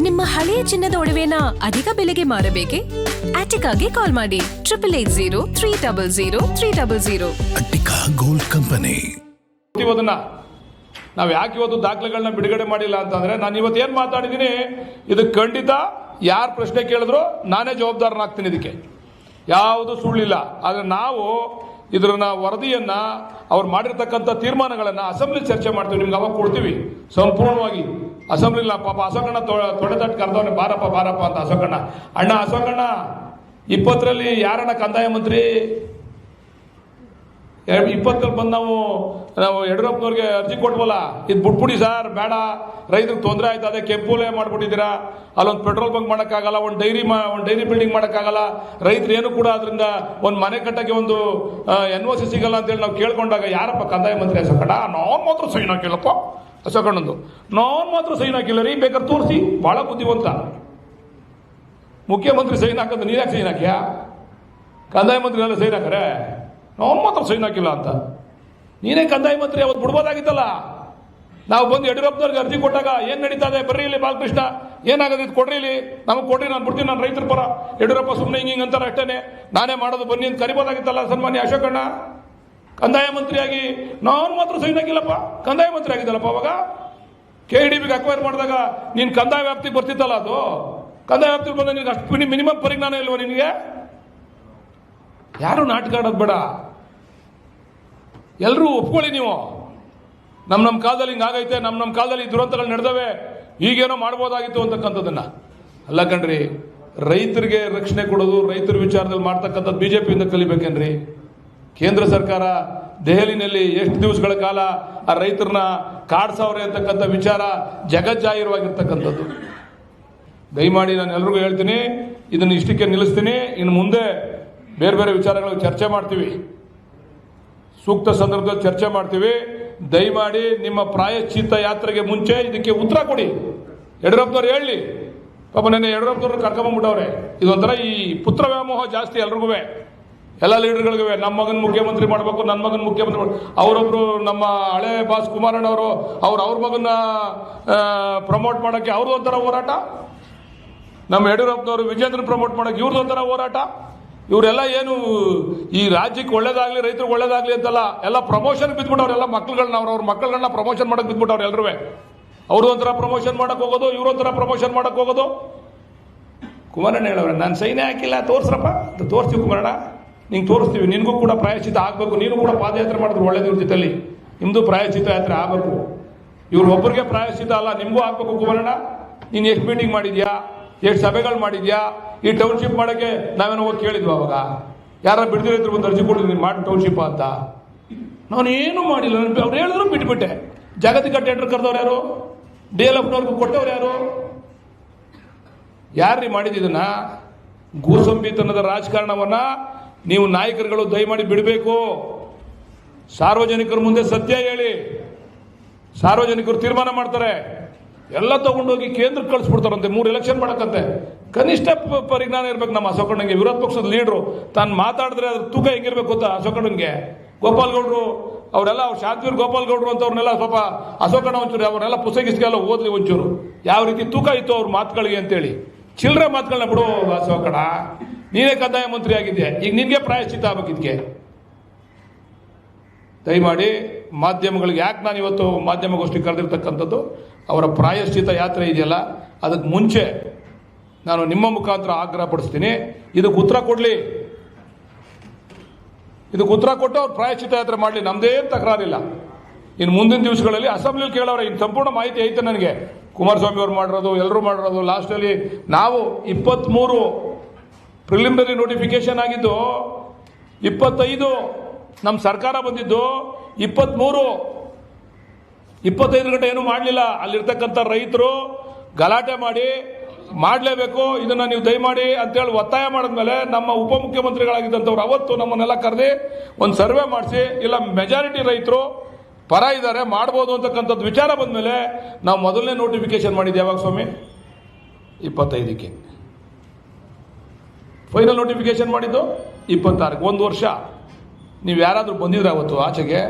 ನಿಮ್ಮ ಹಳೆಯ ಚಿನ್ನದ ಒಡವೆನ ಅಧಿಕ ಬೆಲೆಗೆ ಮಾರಬೇಕೆ? ಆಟಿಕಾಗೆ ಕಾಲ್ ಮಾಡಿ 8880 ಅಟ್ಟಿಕಾ ಗೋಲ್ಡ್ ಕಂಪನಿ. ಇವತ್ತನ್ನ ನಾವು ಯಾಕೆ ಇವತ್ತು ದಾಖಲೆಗಳನ್ನ ಬಿಡುಗಡೆ ಮಾಡಿಲ್ಲ ಅಂತಂದ್ರೆ, ನಾನು ಇವತ್ತು ಏನು ಮಾತಾಡಿದ್ದೀನಿ ಇದಕ್ಕೆ ಖಂಡಿತ ಯಾರು ಪ್ರಶ್ನೆ ಕೇಳಿದ್ರು ನಾನೇ ಜವಾಬ್ದಾರನಾಗ್ತೀನಿ. ಇದಕ್ಕೆ ಯಾವುದು ಸುಳ್ಳಿಲ್ಲ. ಆದರೆ ನಾವು ಇದನ್ನ ವರದಿಯನ್ನ ಅವ್ರು ಮಾಡಿರ್ತಕ್ಕಂಥ ತೀರ್ಮಾನಗಳನ್ನ ಅಸೆಂಬ್ಲಿ ಚರ್ಚೆ ಮಾಡ್ತೀವಿ, ನಿಮ್ಗೆ ಅವಾಗ ಕೊಡ್ತೀವಿ ಸಂಪೂರ್ಣವಾಗಿ. ಅಸೆಂಬ್ಲಿಲ್ಲ ಪಾಪ ಅಶೋಕಣ್ಣ ತೊಡೆತಟ್ಟು ಕರೆದವನೆ, ಬಾರಪ್ಪ ಅಂತ. ಅಶೋಕಣ್ಣ ಅಣ್ಣ 20 ಯಾರಣ್ಣ ಕಂದಾಯ ಮಂತ್ರಿ? 20 ಬಂದು ನಾವು ಯಡಿಯೂರಪ್ಪನವ್ರಿಗೆ ಅರ್ಜಿ ಕೊಟ್ವಲ್ಲ, ಇದು ಬಿಟ್ಬಿಡಿ ಸರ್, ಬೇಡ, ರೈತರಿಗೆ ತೊಂದರೆ ಆಯ್ತು, ಅದೇ ಕೆಂಪುಲೆ ಮಾಡ್ಬಿಟ್ಟಿದ್ದೀರಾ, ಅಲ್ಲೊಂದು ಪೆಟ್ರೋಲ್ ಬಂಕ್ ಮಾಡೋಕ್ಕಾಗಲ್ಲ, ಒಂದು ಡೈರಿ ಬಿಲ್ಡಿಂಗ್ ಮಾಡೋಕ್ಕಾಗಲ್ಲ, ರೈತರು ಏನು ಕೂಡ ಅದರಿಂದ ಒಂದು ಮನೆ ಕಟ್ಟಕ್ಕೆ ಒಂದು NOC ಸಿಗಲ್ಲ ಅಂತೇಳಿ ನಾವು ಕೇಳ್ಕೊಂಡಾಗ ಯಾರಪ್ಪ ಕಂದಾಯ ಮಂತ್ರಿ? ಅಶೋಕಣ್ಣ ನಾನು ಮಾತ್ರ ಸೈನ್ ಹಾಕಿಲ್ಲಪ್ಪ. ಅಶೋಕಣ್ಣಂದು ನಾನು ಮಾತ್ರ ಸೈನ್ ಹಾಕಿಲ್ಲ ರೀ, ಬೇಕಾದ್ರೆ ತೋರಿಸಿ. ಭಾಳ ಬುದ್ಧಿವಂತ ಮುಖ್ಯಮಂತ್ರಿ ಸೈನ್ ಹಾಕಂತ ನೀನು ಯಾಕೆ ಸೈನ್ ಹಾಕ್ಯಾ? ಕಂದಾಯ ಮಂತ್ರಿ ಎಲ್ಲ ಸೈನ್ ಹಾಕರೆ, ನಾವು ಮಾತ್ರ ಸೈನ್ ಹಾಕಿಲ್ಲ ಅಂತ. ನೀನೇ ಕಂದಾಯ ಮಂತ್ರಿ, ಅವತ್ತು ಬಿಡ್ಬೋದಾಗಿತ್ತಲ್ಲ. ನಾವು ಬಂದು ಯಡಿಯೂರಪ್ಪನವ್ರಿಗೆ ಅರ್ಜಿ ಕೊಟ್ಟಾಗ ಏನು ನಡೀತಾ ಇದೆ, ಬರ್ರಿ ಇಲ್ಲಿ ಬಾಲಕೃಷ್ಣ, ಏನಾಗೋದು ಇದು ಕೊಡ್ರಿ, ಇಲ್ಲಿ ನಮಗೆ ಕೊಡ್ರಿ, ನಾನು ಬಿಡ್ತೀನಿ, ನಾನು ರೈತರ ಪರ. ಯಡಿಯೂರಪ್ಪ ಸುಮ್ಮನೆ ಹಿಂಗೆ ಅಂತಾರೆ ಅಷ್ಟೇ, ನಾನೇ ಮಾಡೋದು ಬನ್ನಿ ಅಂತ ಕರಿಬೋದಾಗಿತ್ತಲ್ಲ ಸನ್ಮಾನ್ಯ ಅಶೋಕಣ್ಣ. ಕಂದಾಯ ಮಂತ್ರಿಯಾಗಿ ನಾನು ಮಾತ್ರ ಸೈನ್ ಹಾಕಿಲ್ಲಪ್ಪ. ಕಂದಾಯ ಮಂತ್ರಿ ಆಗಿದ್ದಲ್ಲಪ್ಪ ಅವಾಗ. KEDBಗೆ ಅಕ್ವೈರ್ ಮಾಡಿದಾಗ ನೀನು ಕಂದಾಯ ವ್ಯಾಪ್ತಿಗೆ ಬರ್ತಿತ್ತಲ್ಲ, ಅದು ಕಂದಾಯ ವ್ಯಾಪ್ತಿಗೆ ಬಂದ ನಿನಗೆ ಅಷ್ಟು ಮಿನಿಮಮ್ ಪರಿಜ್ಞಾನ ಇಲ್ವ ನಿನಗೆ? ಯಾರು ನಾಟಕ ಆಡೋದು ಬೇಡ, ಎಲ್ಲರೂ ಒಪ್ಕೊಳ್ಳಿ. ನೀವು ನಮ್ಮ ಕಾಲದಲ್ಲಿ ಹಿಂಗಾಗೈತೆ, ನಮ್ಮ ಕಾಲದಲ್ಲಿ ದುರಂತಗಳು ನಡೆದವೆ, ಈಗೇನೋ ಮಾಡ್ಬೋದಾಗಿತ್ತು ಅಂತಕ್ಕಂಥದ್ದನ್ನ ಅಲ್ಲ ಕಣ್ರಿ. ರೈತರಿಗೆ ರಕ್ಷಣೆ ಕೊಡೋದು, ರೈತರ ವಿಚಾರದಲ್ಲಿ ಮಾಡ್ತಕ್ಕಂಥದ್ದು BJPಯಿಂದ ಕಲಿಬೇಕೇನ್ರಿ? ಕೇಂದ್ರ ಸರ್ಕಾರ ದೆಹಲಿನಲ್ಲಿ ಎಷ್ಟು ದಿವಸಗಳ ಕಾಲ ಆ ರೈತರನ್ನ ಕಾಡ್ಸವ್ರೆ ಅಂತಕ್ಕಂಥ ವಿಚಾರ ಜಗಜ್ಜಾಹಿರವಾಗಿರ್ತಕ್ಕಂಥದ್ದು. ದಯಮಾಡಿ ನಾನು ಎಲ್ರಿಗೂ ಹೇಳ್ತೀನಿ, ಇದನ್ನು ಇಷ್ಟಕ್ಕೆ ನಿಲ್ಲಿಸ್ತೀನಿ. ಇನ್ನು ಮುಂದೆ ಬೇರೆ ಬೇರೆ ವಿಚಾರಗಳು ಚರ್ಚೆ ಮಾಡ್ತೀವಿ, ಸೂಕ್ತ ಸಂದರ್ಭದಲ್ಲಿ ಚರ್ಚೆ ಮಾಡ್ತೀವಿ. ದಯಮಾಡಿ ನಿಮ್ಮ ಪ್ರಾಯಶ್ಚಿತ್ತ ಯಾತ್ರೆಗೆ ಮುಂಚೆ ಇದಕ್ಕೆ ಉತ್ತರ ಕೊಡಿ. ಯಡಿಯೂರಪ್ಪನವ್ರು ಹೇಳಿ, ಪಾಪ ನೆನ್ನೆ ಯಡಿಯೂರಪ್ಪನವ್ರು ಕರ್ಕೊಂಬಂದ್ಬಿಟ್ಟವ್ರೆ. ಇದೊಂಥರ ಈ ಪುತ್ರ ವ್ಯಾಮೋಹ ಜಾಸ್ತಿ ಎಲ್ರಿಗೂ, ಎಲ್ಲ ಲೀಡರ್ಗಳಿಗೂ. ನಮ್ಮ ಮಗನ ಮುಖ್ಯಮಂತ್ರಿ ಮಾಡಬೇಕು, ನನ್ನ ಮಗನ ಮುಖ್ಯಮಂತ್ರಿ ಅವರೊಬ್ರು ನಮ್ಮ ಹಳೆ ಬಾಸ್ ಕುಮಾರಣ್ಣವರು ಅವ್ರ ಮಗನ ಪ್ರಮೋಟ್ ಮಾಡೋಕ್ಕೆ ಅವ್ರದ್ದು ಒಂಥರ ಹೋರಾಟ, ನಮ್ಮ ಯಡಿಯೂರಪ್ಪನವರು ವಿಜೇಂದ್ರ ಪ್ರಮೋಟ್ ಮಾಡೋಕ್ಕೆ ಇವ್ರದ್ದು ಒಂಥರ ಹೋರಾಟ. ಇವರೆಲ್ಲ ಏನು ಈ ರಾಜ್ಯಕ್ಕೆ ಒಳ್ಳೇದಾಗಲಿ, ರೈತರಿಗೆ ಒಳ್ಳೇದಾಗಲಿ ಅಂತಲ್ಲ, ಎಲ್ಲ ಪ್ರಮೋಷನ್ ಬಿದ್ದುಬಿಟ್ಟವ್ರು. ಎಲ್ಲ ಅವ್ರ ಮಕ್ಕಳನ್ನ ಪ್ರಮೋಷನ್ ಮಾಡಕ್ಕೆ ಬಿದ್ದುಬಿಟ್ಟವ್ರು ಎಲ್ಲರೂ. ಅವರು ಒಂಥರ ಪ್ರಮೋಷನ್ ಮಾಡಕ್ಕೆ ಹೋಗೋದು, ಇವ್ರೊಂಥರ ಪ್ರಮೋಷನ್ ಮಾಡಕ್ಕೆ ಹೋಗೋದು. ಕುಮಾರಣ್ಣ ಹೇಳವ್ರೆ, ನಾನು ಸೈನೇ ಹಾಕಿಲ್ಲ, ತೋರಿಸ್ರಪ್ಪ ಅಂತ. ತೋರಿಸ್ತೀವಿ ಕುಮಾರಣ್ಣ, ನಿಂಗೆ ತೋರಿಸ್ತೀವಿ. ನಿನಗೂ ಕೂಡ ಪ್ರಾಯಶ್ಚಿತ ಆಗಬೇಕು. ನೀನು ಕೂಡ ಪಾದಯಾತ್ರೆ ಮಾಡಿದ್ರು ಒಳ್ಳೇದು ಇವ್ರ ಜೊತೆಲಿ. ನಿಮ್ಮದು ಪ್ರಾಯಶ್ಚಿತ ಯಾತ್ರೆ ಆಗಬೇಕು. ಇವ್ರು ಒಬ್ಬರಿಗೆ ಪ್ರಾಯಶ್ಚಿತ ಅಲ್ಲ, ನಿಮಗೂ ಆಗಬೇಕು ಕುಮಾರಣ್ಣ. ನೀನು ಎಷ್ಟು ಮೀಟಿಂಗ್ ಮಾಡಿದ್ಯಾ, ಎಷ್ಟು ಸಭೆಗಳು ಮಾಡಿದ್ಯಾ? ಈ ಟೌನ್ಶಿಪ್ ಮಾಡೋಕ್ಕೆ ನಾವೇನೋ ಹೋಗಿ ಕೇಳಿದ್ವಿ ಅವಾಗ. ಯಾರ ಬಿಡ್ದಿರೈದ್ರು ಒಂದು ಅರ್ಜಿ ಕೊಡಿದ್ರು, ನೀನು ಮಾಡಿ ಟೌನ್ಶಿಪ್ ಅಂತ. ನಾನು ಏನೂ ಮಾಡಿಲ್ಲ, ಅವ್ರು ಹೇಳಿದ್ರು ಬಿಟ್ಬಿಟ್ಟೆ. ಜಾಗತಿಕ ಟೆಂಡರ್ ಕರೆದವ್ರು ಯಾರು? DLFನವ್ರಿಗೂ ಕೊಟ್ಟವ್ರು ಯಾರು? ಯಾರ್ರೀ ಮಾಡಿದ್ದನ್ನ? ಗೂಸಂಬಿತನದ ರಾಜಕಾರಣವನ್ನ ನೀವು ನಾಯಕರುಗಳು ದಯಮಾಡಿ ಬಿಡಬೇಕು. ಸಾರ್ವಜನಿಕರ ಮುಂದೆ ಸತ್ಯ ಹೇಳಿ. ಸಾರ್ವಜನಿಕರು ತೀರ್ಮಾನ ಮಾಡ್ತಾರೆ. ಎಲ್ಲ ತಗೊಂಡೋಗಿ ಕೇಂದ್ರಕ್ಕೆ ಕಳಿಸ್ಬಿಡ್ತಾರಂತೆ, 3 ಎಲೆಕ್ಷನ್ ಮಾಡಕ್ಕಂತೆ. ಕನಿಷ್ಠ ಪರಿಜ್ಞಾನ ಇರ್ಬೇಕು ನಮ್ಮ ಅಶೋಕಣ್ಣಂಗೆ. ವಿರೋಧ ಪಕ್ಷದ ಲೀಡ್ರು ತಾನು ಮಾತಾಡಿದ್ರೆ ಅದ್ರ ತೂಕ ಹೆಂಗಿರ್ಬೇಕು ಗೊತ್ತಾ ಅಶೋಕಣ್ಣಂಗೆ? ಗೋಪಾಲ್ ಗೌಡ್ರು ಅವರೆಲ್ಲ, ಅವ್ರು ಶಾಂತಿವೀರ್ ಗೋಪಾಲ್ ಗೌಡ್ರು ಅಂತವ್ರನ್ನೆಲ್ಲ ಸ್ವಲ್ಪ ಅಶೋಕಣ್ಣ ಒಂಚೂರು ಅವ್ರನ್ನೆಲ್ಲ ಪುಸ್ತಕಿಸ್ಗೆಲ್ಲ ಓದ್ಲಿ ಒಂಚೂರು, ಯಾವ ರೀತಿ ತೂಕ ಇತ್ತು ಅವ್ರ ಮಾತುಗಳಿಗೆ ಅಂತೇಳಿ. ಚಿಲ್ಲರೆ ಮಾತುಗಳನ್ನ ಬಿಡು ಅಶೋಕಣ್ಣ. ನೀನೇ ಕಂದಾಯ ಮಂತ್ರಿ ಆಗಿದ್ದೆ, ಈಗ ನಿನಗೆ ಪ್ರಾಯಶ್ಚಿತ್ತ ಆಗ್ಬೇಕಿದ್ಕೆ. ದಯಮಾಡಿ ಮಾಧ್ಯಮಗಳಿಗೆ, ಯಾಕೆ ನಾನು ಇವತ್ತು ಮಾಧ್ಯಮಗೋಷ್ಠಿ ಕರೆದಿರ್ತಕ್ಕಂಥದ್ದು, ಅವರ ಪ್ರಾಯಶ್ಚಿತ ಯಾತ್ರೆ ಇದೆಯಲ್ಲ, ಅದಕ್ಕೆ ಮುಂಚೆ ನಾನು ನಿಮ್ಮ ಮುಖಾಂತರ ಆಗ್ರಹ ಪಡಿಸ್ತೀನಿ, ಇದಕ್ಕೆ ಉತ್ತರ ಕೊಡಲಿ. ಇದಕ್ಕೆ ಉತ್ತರ ಕೊಟ್ಟು ಅವ್ರು ಪ್ರಾಯಶ್ಚಿತ ಯಾತ್ರೆ ಮಾಡಲಿ, ನಮ್ದೇನು ತಕರಾರಿಲ್ಲ. ಇನ್ನು ಮುಂದಿನ ದಿವಸಗಳಲ್ಲಿ ಅಸೆಂಬ್ಲಿಲಿ ಕೇಳೋರೆ, ಇನ್ನು ಸಂಪೂರ್ಣ ಮಾಹಿತಿ ಐತೆ ನನಗೆ. ಕುಮಾರಸ್ವಾಮಿ ಅವ್ರು ಮಾಡಿರೋದು, ಎಲ್ಲರೂ ಮಾಡಿರೋದು. ಲಾಸ್ಟಲ್ಲಿ ನಾವು 23 ಪ್ರಿಲಿಮಿನರಿ ನೋಟಿಫಿಕೇಶನ್ ಆಗಿದ್ದು, 25 ನಮ್ಮ ಸರ್ಕಾರ ಬಂದಿದ್ದು, 25 ಗಂಟೆ ಏನೂ ಮಾಡಲಿಲ್ಲ. ಅಲ್ಲಿರ್ತಕ್ಕಂಥ ರೈತರು ಗಲಾಟೆ ಮಾಡಿ ಮಾಡಲೇಬೇಕು, ಇದನ್ನು ನೀವು ದಯಮಾಡಿ ಅಂತೇಳಿ ಒತ್ತಾಯ ಮಾಡಿದ್ಮೇಲೆ ನಮ್ಮ ಉಪಮುಖ್ಯಮಂತ್ರಿಗಳಾಗಿದ್ದಂಥವ್ರು ಅವತ್ತು ನಮ್ಮನ್ನೆಲ್ಲ ಕರೆದು ಒಂದು ಸರ್ವೆ ಮಾಡಿಸಿ, ಇಲ್ಲ ಮೆಜಾರಿಟಿ ರೈತರು ಪರ ಇದ್ದಾರೆ, ಮಾಡ್ಬೋದು ಅಂತಕ್ಕಂಥದ್ದು ವಿಚಾರ ಬಂದಮೇಲೆ ನಾವು ಮೊದಲನೇ ನೋಟಿಫಿಕೇಶನ್ ಮಾಡಿದ್ದು ಯಾವಾಗ ಸ್ವಾಮಿ? 25ಕ್ಕೆ. ಫೈನಲ್ ನೋಟಿಫಿಕೇಶನ್ ಮಾಡಿದ್ದು 26ಕ್ಕೆ. 1 ವರ್ಷ. ನೀವು ಯಾರಾದರೂ ಬಂದಿದ್ರೆ ಅವತ್ತು ಆಚೆಗೆ?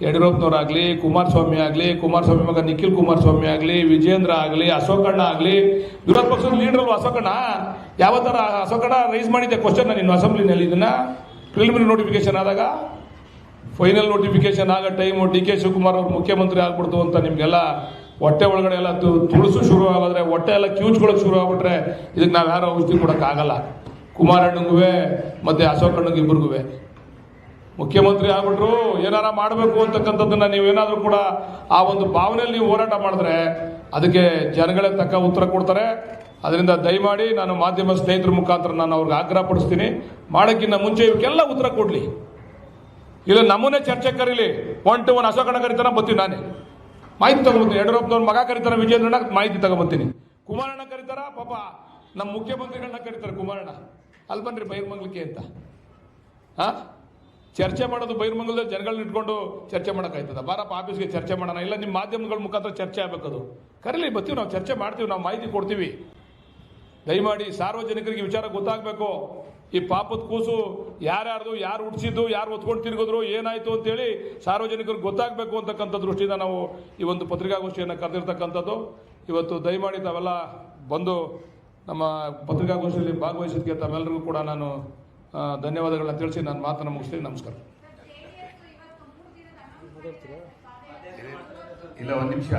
ಯಡಿಯೂರಪ್ಪನವರಾಗಲಿ, ಕುಮಾರಸ್ವಾಮಿ ಆಗಲಿ, ಕುಮಾರಸ್ವಾಮಿ ಮಗ ನಿಖಿಲ್ ಕುಮಾರಸ್ವಾಮಿ ಆಗಲಿ, ವಿಜೇಂದ್ರ ಆಗಲಿ, ಅಶೋಕಣ್ಣ ಆಗಲಿ, ವಿರೋಧ ಪಕ್ಷದ ಲೀಡರ್ ಅಲ್ವಾ ಅಶೋಕಣ್ಣ? ಯಾವ ಥರ ಅಶೋಕಣ್ಣ ರೈಸ್ ಮಾಡಿದ್ದೆ ಕ್ವಶನ್ ನೀನು ಅಸೆಂಬ್ಲಿನಲ್ಲಿ? ಇದನ್ನ ಪ್ರಿಲಿಮಿನರಿ ನೋಟಿಫಿಕೇಶನ್ ಆದಾಗ ಫೈನಲ್ ನೋಟಿಫಿಕೇಶನ್ ಆಗ ಟೈಮು ಡಿ ಕೆ ಶಿವಕುಮಾರ್ ಅವ್ರು ಮುಖ್ಯಮಂತ್ರಿ ಆಗ್ಬಿಡ್ತು ಅಂತ ನಿಮಗೆಲ್ಲ ಹೊಟ್ಟೆ ಒಳಗಡೆ ಎಲ್ಲ ತುಳಸು ಶುರು ಆಗೋದ್ರೆ, ಹೊಟ್ಟೆ ಎಲ್ಲ ಕ್ಯೂಚ್ಕೊಳಕ್ಕೆ ಶುರು ಆಗ್ಬಿಟ್ರೆ ಇದಕ್ಕೆ ನಾವು ಯಾರು ಔಷಧಿ ಕೊಡೋಕ್ಕಾಗಲ್ಲ. ಕುಮಾರಣ್ಣಗೂ ಮತ್ತು ಅಶೋಕಣ್ಣಗೆ ಇಬ್ಬರಿಗೂ ಮುಖ್ಯಮಂತ್ರಿ ಆಗ್ಬಿಟ್ರು ಏನಾರ ಮಾಡಬೇಕು ಅಂತಕ್ಕಂಥದ್ದನ್ನ ನೀವೇನಾದರೂ ಕೂಡ ಆ ಒಂದು ಭಾವನೆಯಲ್ಲಿ ನೀವು ಹೋರಾಟ ಮಾಡಿದ್ರೆ ಅದಕ್ಕೆ ಜನಗಳೇ ತಕ್ಕ ಉತ್ತರ ಕೊಡ್ತಾರೆ. ಅದರಿಂದ ದಯಮಾಡಿ ನಾನು ಮಾಧ್ಯಮ ಸ್ನೇಹಿತರ ಮುಖಾಂತರ ನಾನು ಅವ್ರಿಗೆ ಆಗ್ರಹ ಪಡಿಸ್ತೀನಿ, ಮಾಡೋಕ್ಕಿಂತ ಮುಂಚೆ ಇವಕ್ಕೆಲ್ಲ ಉತ್ತರ ಕೊಡಲಿ. ಇಲ್ಲ ನಮ್ಮನ್ನೇ ಚರ್ಚೆ ಕರೀಲಿ, 1 to 1 ಅಶೋಕಣ್ಣ ಕರೀತಾನ ಬರ್ತೀನಿ, ನಾನೇ ಮಾಹಿತಿ ತಗೊಂಬರ್ತೀನಿ. ಯಡಿಯೂರಪ್ಪನವ್ರ ಮಗ ಕರೀತಾರ, ವಿಜೇಂದ್ರಣ್ಣ ಮಾಹಿತಿ ತಗೊಂಬರ್ತೀನಿ. ಕುಮಾರಣ್ಣ ಕರೀತಾರ, ಪಾಪ ನಮ್ಮ ಮುಖ್ಯಮಂತ್ರಿಗಳನ್ನ ಕರೀತಾರೆ ಕುಮಾರಣ್ಣ, ಅಲ್ಲಿ ಬನ್ರಿ ಬೈರ್ಮಂಗ್ಲಕ್ಕೆ ಅಂತ. ಚರ್ಚೆ ಮಾಡೋದು ಬೈರ್ಮಂಗಲದಲ್ಲಿ ಜನಗಳನ್ನ ಇಟ್ಕೊಂಡು ಚರ್ಚೆ ಮಾಡೋಕ್ಕಾಯ್ತದ? ಬಾರಪ್ಪ ಆಫೀಸ್ಗೆ ಚರ್ಚೆ ಮಾಡೋಣ. ಇಲ್ಲ ನಿಮ್ಮ ಮಾಧ್ಯಮಗಳ ಮುಖಾಂತರ ಚರ್ಚೆ ಆಗಬೇಕದು. ಕರೀಲಿ, ಬರ್ತೀವಿ, ನಾವು ಚರ್ಚೆ ಮಾಡ್ತೀವಿ, ನಾವು ಮಾಹಿತಿ ಕೊಡ್ತೀವಿ. ದಯಮಾಡಿ ಸಾರ್ವಜನಿಕರಿಗೆ ವಿಚಾರ ಗೊತ್ತಾಗಬೇಕು. ಈ ಪಾಪದ ಕೂಸು ಯಾರ್ಯಾರ್ದು, ಯಾರು ಹುಟ್ಟಿಸಿದ್ದು, ಯಾರು ಹೊತ್ಕೊಂಡು ತಿರುಗಿದ್ರು, ಏನಾಯಿತು ಅಂತೇಳಿ ಸಾರ್ವಜನಿಕರಿಗೆ ಗೊತ್ತಾಗಬೇಕು ಅಂತಕ್ಕಂಥ ದೃಷ್ಟಿಯಿಂದ ನಾವು ಈ ಒಂದು ಪತ್ರಿಕಾಗೋಷ್ಠಿಯನ್ನು ಕರೆದಿರ್ತಕ್ಕಂಥದ್ದು. ಇವತ್ತು ದಯಮಾಡಿ ತಾವೆಲ್ಲ ಬಂದು ನಮ್ಮ ಪತ್ರಿಕಾಗೋಷ್ಠಿಯಲ್ಲಿ ಭಾಗವಹಿಸಿದ್ದಕ್ಕೆ ತಮ್ಮೆಲ್ಲರಿಗೂ ಕೂಡ ನಾನು ಧನ್ಯವಾದಗಳನ್ನ ತಿಳಿಸಿ ನಾನು ಮಾತನ್ನು ಮುಗಿಸ್ತೀನಿ. ನಮಸ್ಕಾರ. ಇಲ್ಲ, ಒಂದು ನಿಮಿಷ,